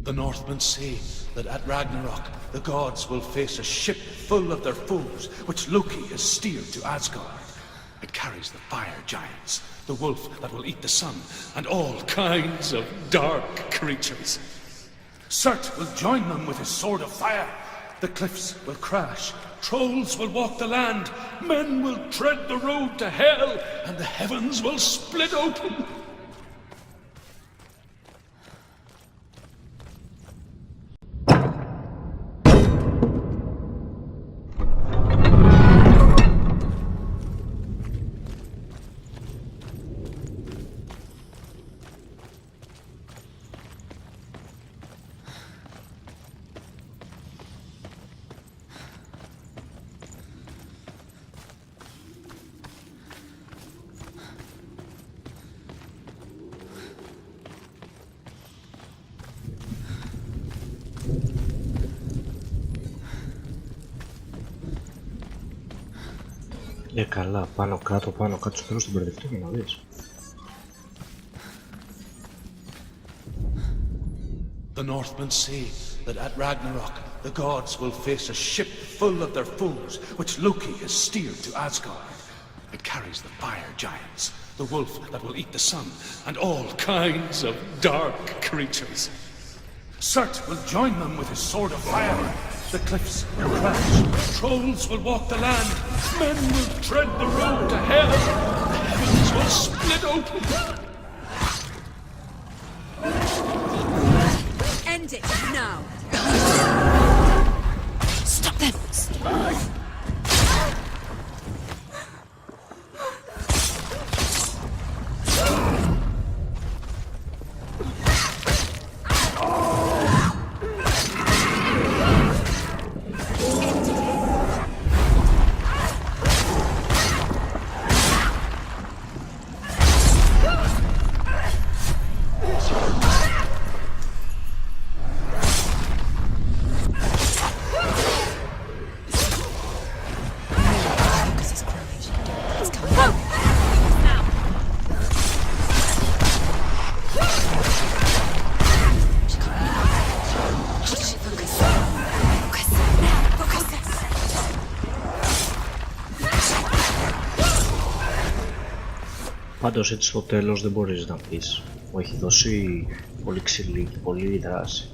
The Northmen say that at Ragnarok, the gods will face a ship full of their foes, which Loki has steered to Asgard. It carries the fire giants, the wolf that will eat the sun, and all kinds of dark creatures. Surt will join them with his sword of fire. The cliffs will crash, trolls will walk the land, men will tread the road to hell, and the heavens will split open. Καλά, πάνω κάτω, στο τέλος του μπερδευτεί για να δεις. The Northmen say that at Ragnarok, the gods will face a ship full of their foes, which Loki has steered to Asgard. It carries the fire giants, the wolf that will eat the sun, and all kinds of dark creatures. Surt will join them with his sword of fire. The cliffs will crash, trolls will walk the land, men will tread the road to hell, the heavens will split open. End it now! Stop them! Πάντως έτσι στο τέλος δεν μπορείς να πεις. Μου έχει δώσει πολύ ξυλί και πολύ δράση.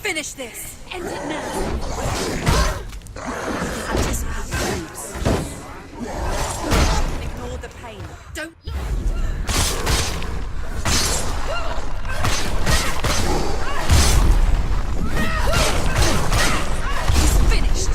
finish this! End it now. Anticipate moves. Ignore the pain. Don't look. He's finished.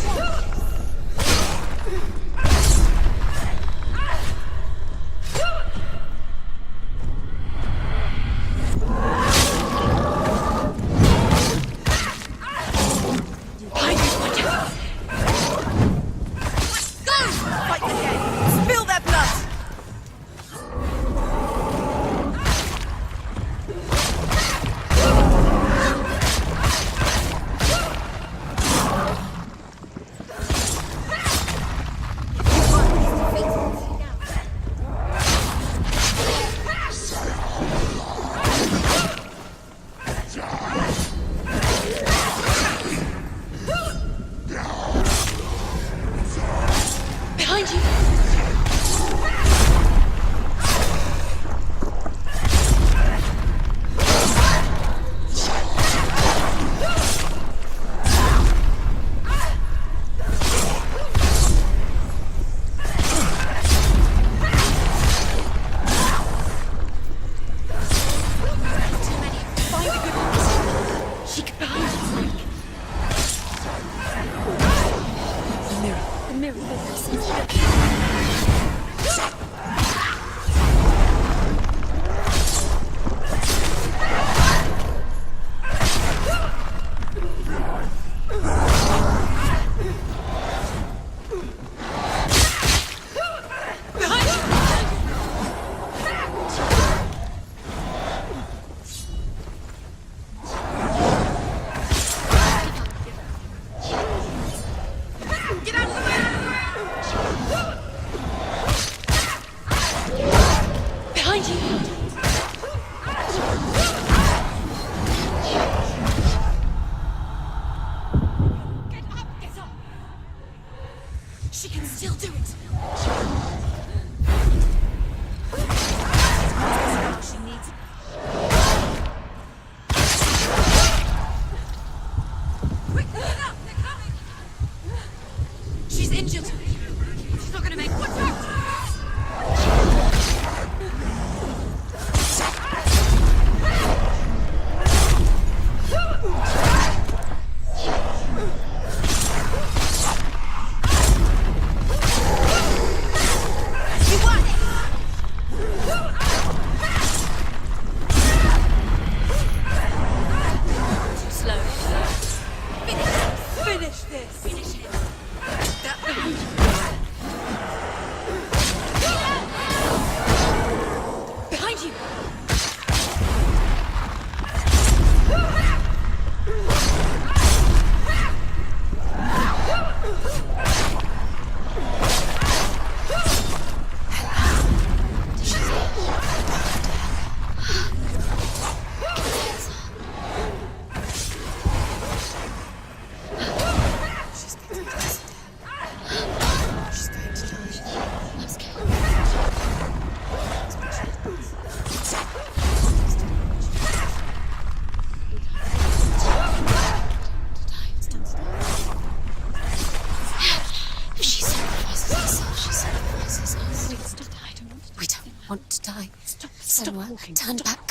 Senua, turn back.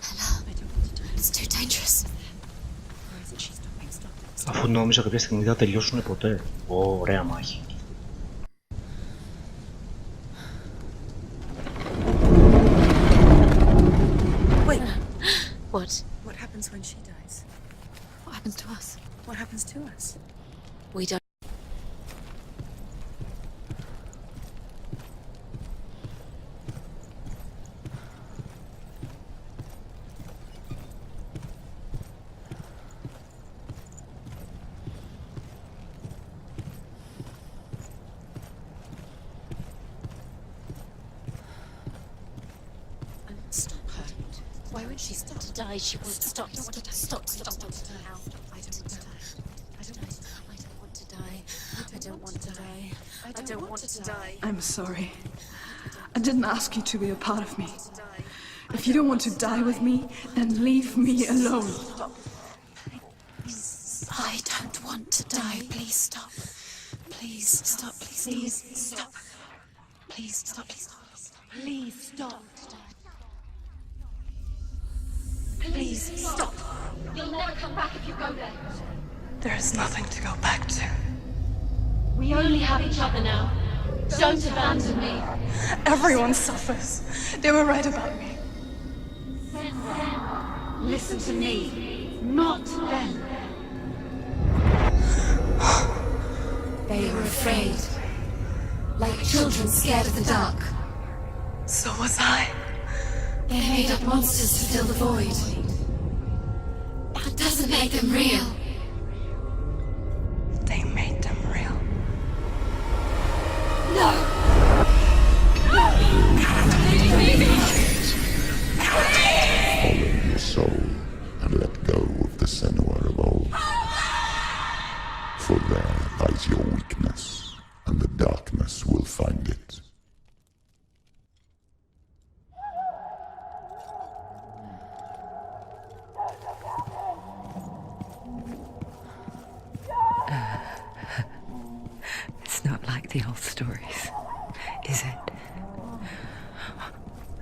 Ella, it's too dangerous. Αφού νόμιζα κάποια στιγμή δεν θα τελειώσουν ποτέ. Ωραία μάχη. Wait. What happens when she dies? What happens to us? What happens to us? We don't. Stop her. Why won't she stop to die? She won't stop. Stop. I don't want to die. I don't want to die. I don't want to die. I don't want to die. I'm sorry. I didn't ask you to be a part of me. If you don't want to die with me, then leave me alone. Please stop. Please stop. Please stop. Please stop. Please stop. Please stop. Please stop. You'll never come back if you go there. There is nothing to go back to. We only have each other now. Don't abandon me. Everyone suffers. They were right about me. Listen to me, not them. They were afraid. Like children scared of the dark. So was I. They made up monsters to fill the void. That doesn't make them real. They made them real. No! Follow your soul and let go of the Senua of old. For there lies your weakness, and the darkness will find it. It's not like the old stories, is it?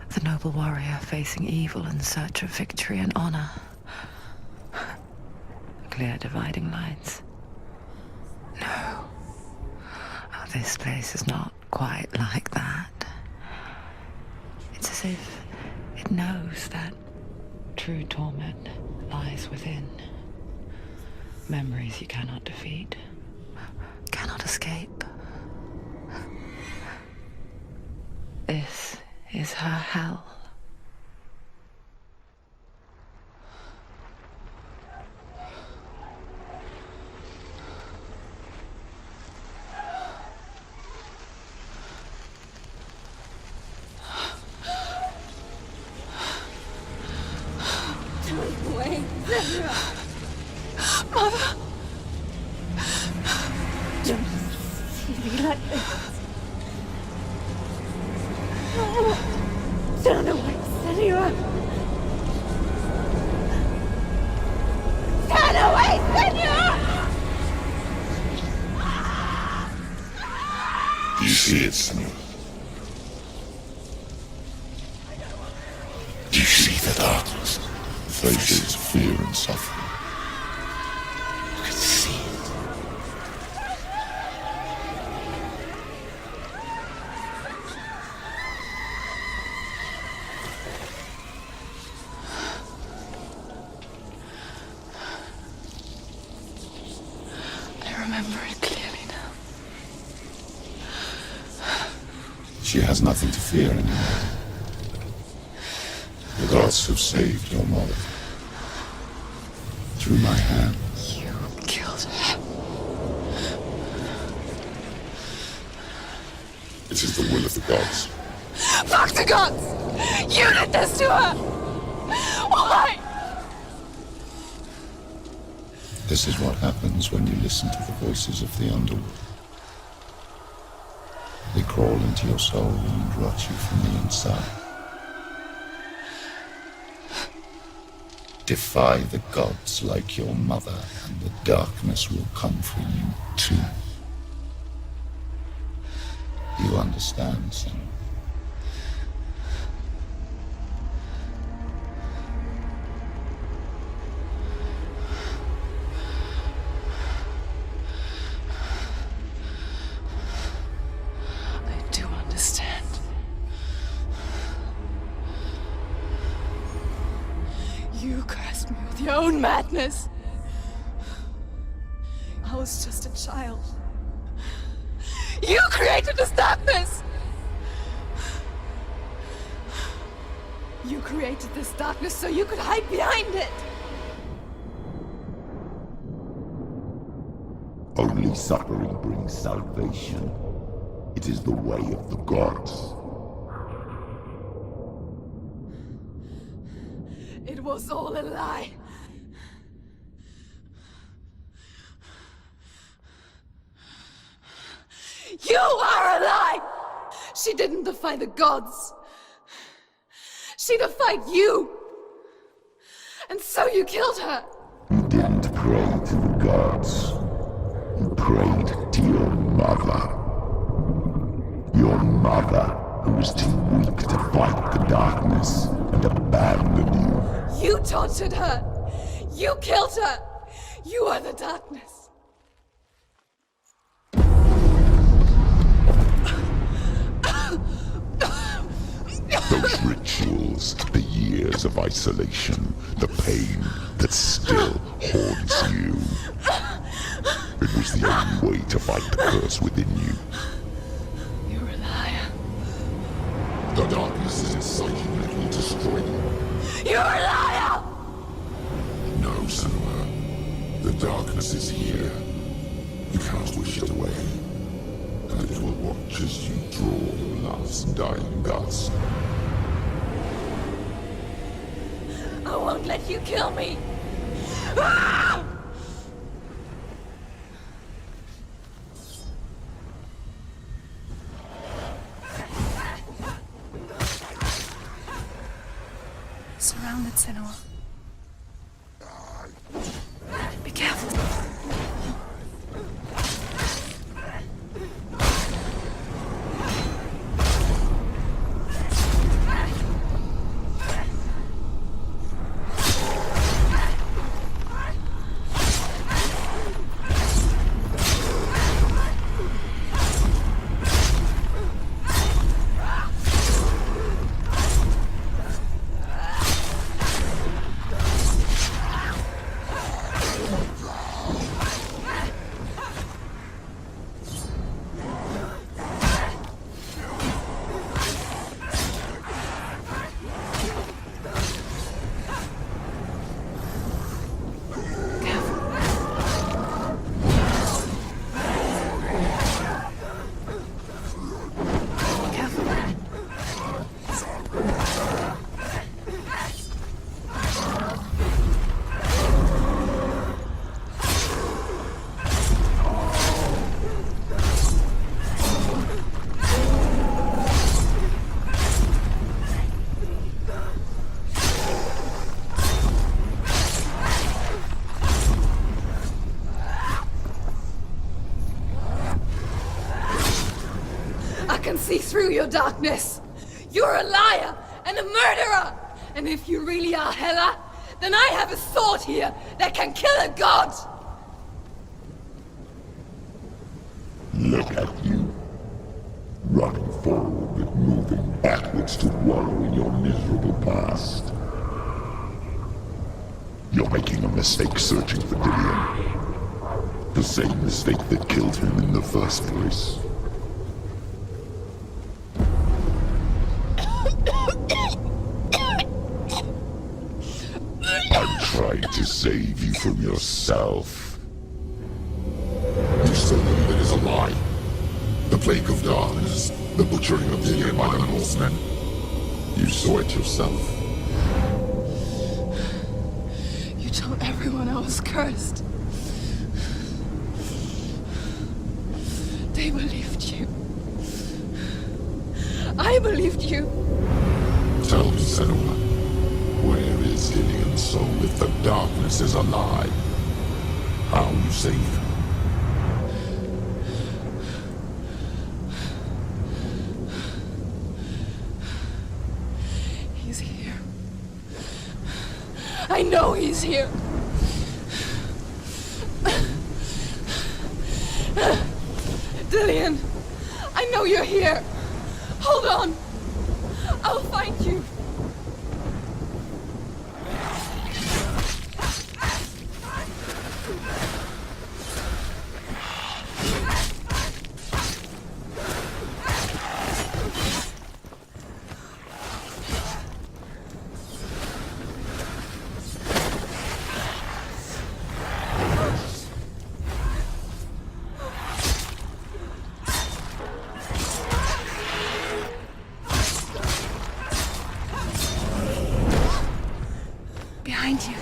The noble warrior facing evil in search of victory and honor. Clear dividing lines. No. Oh, this place is not quite like that. It's as if it knows that true torment lies within. Memories you cannot defeat, cannot escape. This is her hell. Wait, Senua! Mother! Don't see me like this. Turn away, Senua! Turn away, Senua! Do you see it, Senua? Do you see the darkness? Faces, fear and suffering. You can see it. I remember it clearly now. She has nothing to fear anymore. The gods have saved your mother. Through my hand. You killed her. It is the will of the gods. Fuck the gods! You did this to her! Why? This is what happens when you listen to the voices of the underworld. They crawl into your soul and rot you from the inside. Defy the gods like your mother, and the darkness will come for you too. You understand, son? I do understand. You cursed me with your own madness. I was just a child. You created this darkness! You created this darkness so you could hide behind it! Only suffering brings salvation. It is the way of the gods. It was all a lie. You are a lie! She didn't defy the gods. She defied you. And so you killed her. You didn't pray to the gods. You prayed to your mother. Your mother, who was too weak to fight the darkness and abandoned you. You tortured her! You killed her! You are the darkness! Those rituals, the years of isolation, the pain that still haunts you. It was the only way to fight the curse within you. You're a liar. The darkness is inside you and it will destroy you. You're a liar! No, Senua. The darkness is here. You cannot wish it away. And it will watch as you draw your last dying gasp. I won't let you kill me! Ah! Surrounded, Senua. Be careful. See through your darkness. You're a liar and a murderer. And if you really are Hela, then I have a sword here that can kill a god. Look at you. Running forward but moving backwards to wallow in your miserable past. You're making a mistake searching for Dillion. The same mistake that killed him in the first place. I'm trying to save you from yourself. You still believe it is a lie. The plague of darkness, the butchering of Dillion by the Norsemen. You saw it yourself. You told everyone I was cursed. They believed you. I believed you. Tell me, Senua, where is Dillion's soul if the darkness is a lie? How you save him? He's here. I know he's here. Dillion, I know you're here. Hold on. I'll find you. Behind you.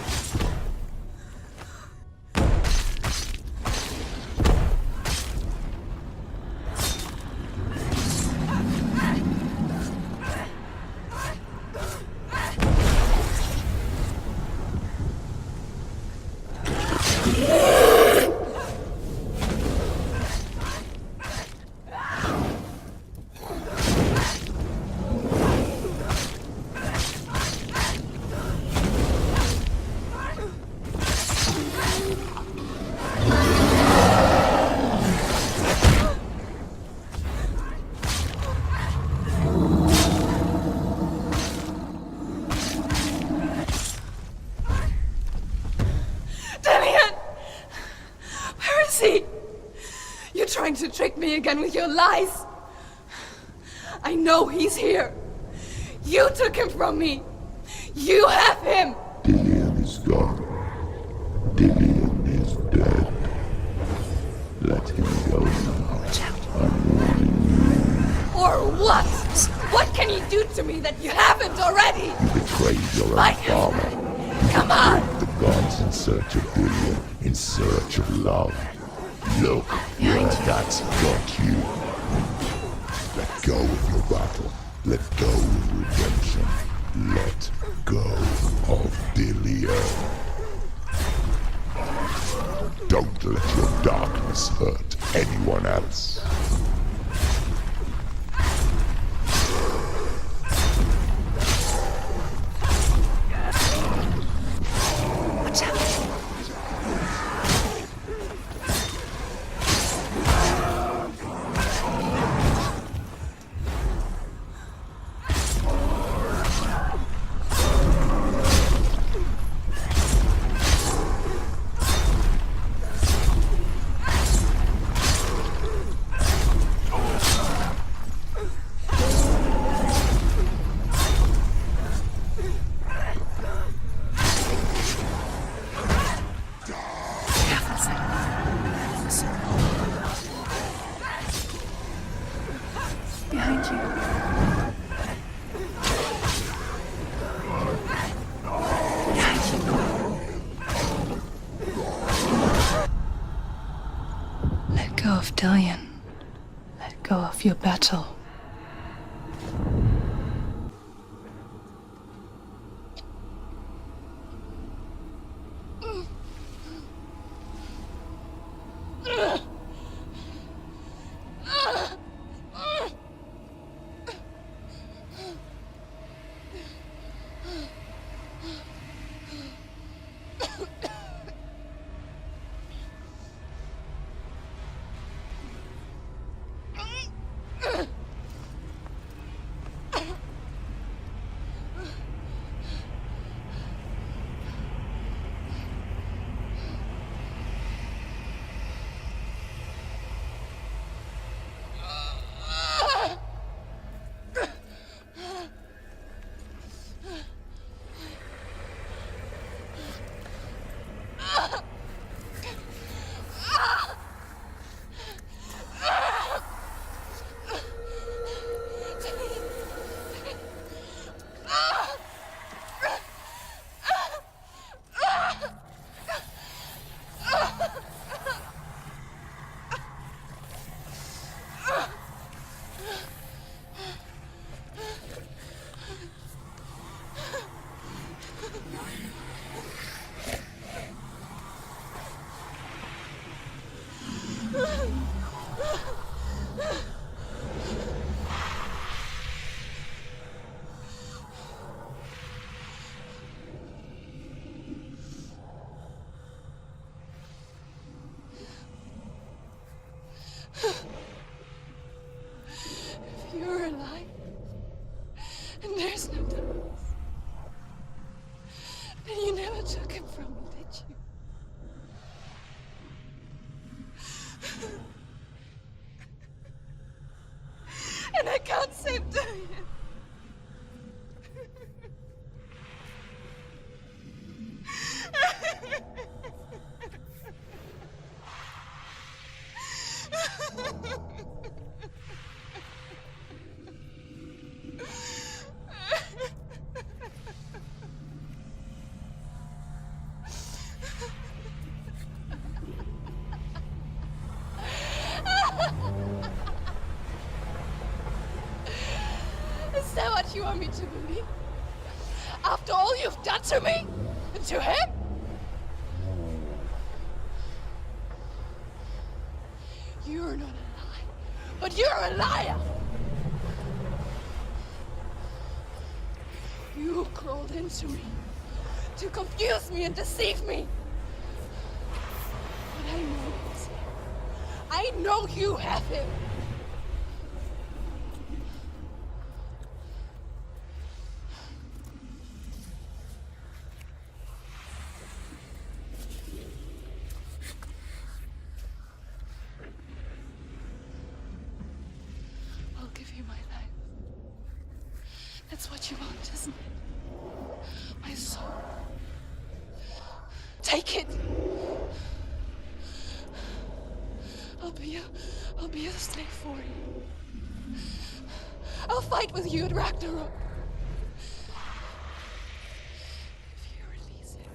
me again with your lies. I know he's here. You took him from me. You have him. Dillion is gone. Dillion is dead. Let him go now. I'm warning you. Or what? What can you do to me that you haven't already? You betrayed your own father. Come on! The gods in search of Dillion, in search of love. Look where that's got you. Let go of your battle. Let go of redemption. Let go of Dillion. Don't let your darkness hurt anyone else. Watch out! Behind you. Behind you. Let go of Dillion. Let go of your battle. If you're alive, and there's no darkness, then you never took him from me, did you? And I can't save Dillion. Is that what you want me to believe? After all you've done to me? And to him? You're not a lie, but you're a liar! You crawled into me to confuse me and deceive me. But I know he's here. I know you have him. That's what you want, isn't it? My soul. Take it! I'll be a slave for you. I'll fight with you at Ragnarok. If you release it.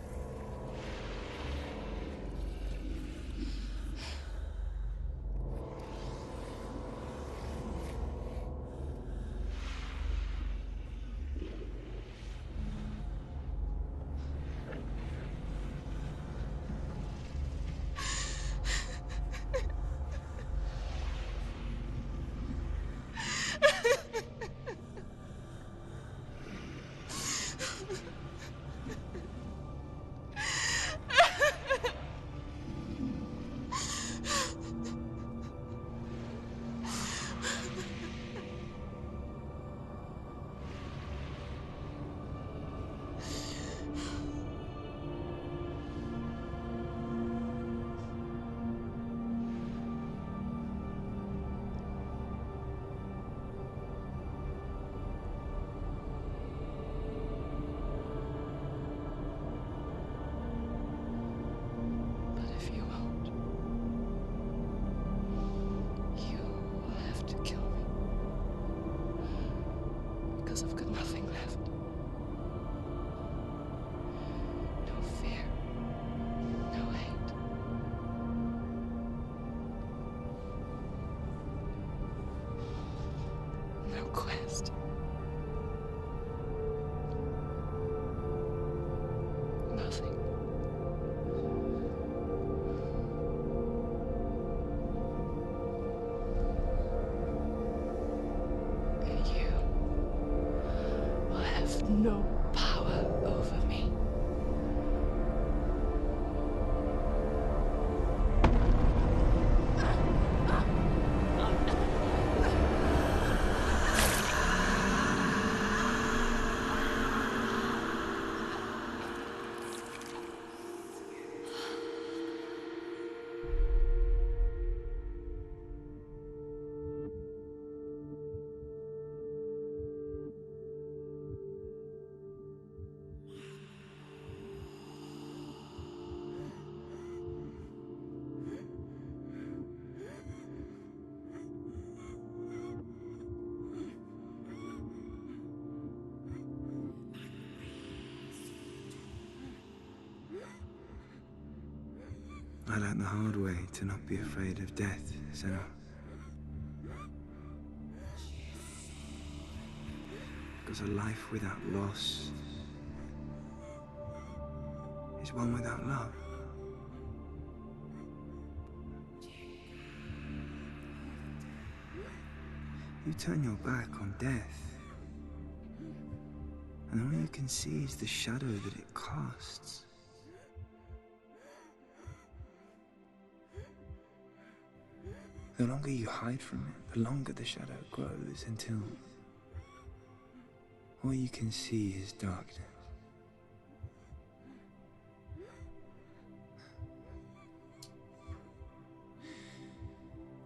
I've got nothing left. No fear. No hate. No quest. Nothing. No power over me. I learned the hard way to not be afraid of death, Senua. Because a life without loss is one without love. You turn your back on death, and all you can see is the shadow that it casts. The longer you hide from it, the longer the shadow grows until all you can see is darkness.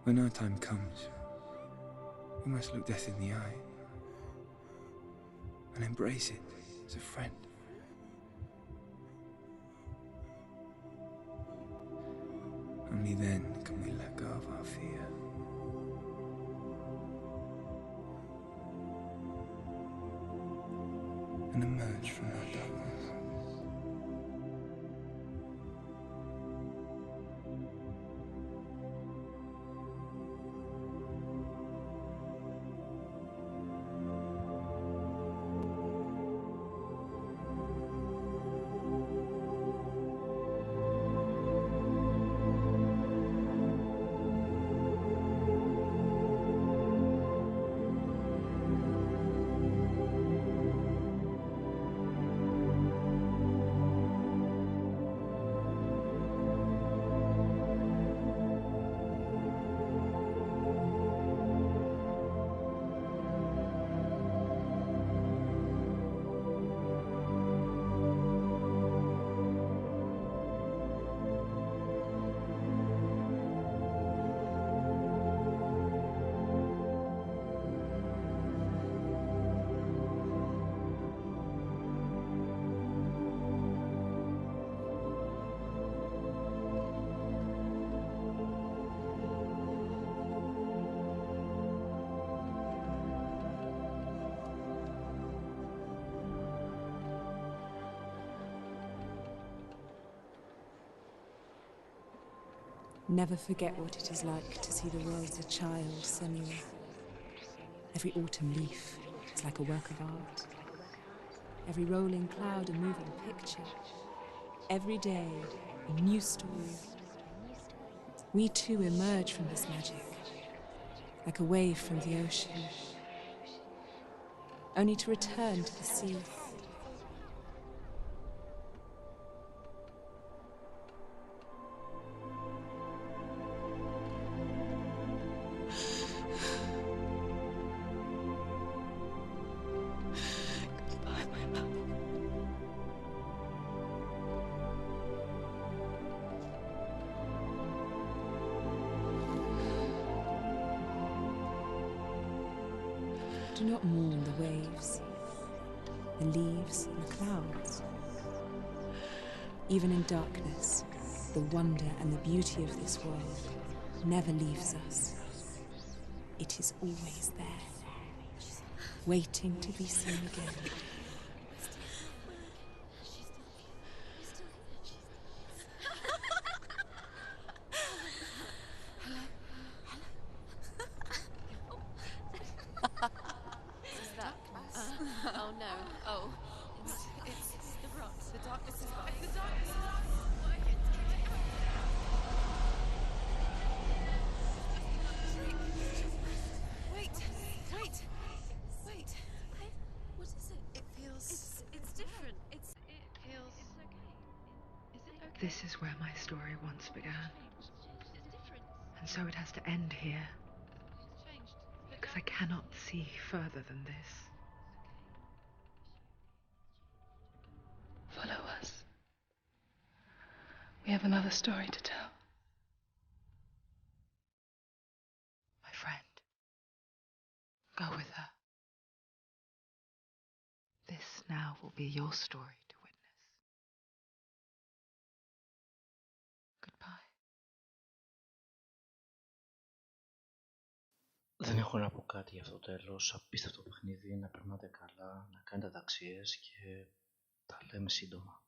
When our time comes, we must look death in the eye and embrace it as a friend. Only then can we let go of our fear. And emerge from that darkness. Never forget what it is like to see the world as a child, Senua. Every autumn leaf is like a work of art. Every rolling cloud a moving picture. Every day a new story. We too emerge from this magic, like a wave from the ocean, only to return to the sea. Do not mourn the waves, the leaves and the clouds. Even in darkness, the wonder and the beauty of this world never leaves us. It is always there, waiting to be seen again. Oh no. Oh. It's the rocks. The darkness is back. The darkness is working. Wait. What is it? It feels... It's different. It feels... It's okay. Is it okay? This is where my story once began. It's different. And so it has to end here, It's changed. because I cannot see further than this. Follow us. We have another story to tell. My friend, go with her. This now will be your story to witness. Goodbye. Δεν έχω να πω κάτι για αυτό το τέλος. Απίστευτο παιχνίδι, να περνάτε καλά, να κάνετε αταξίες και τα λέμε σύντομα.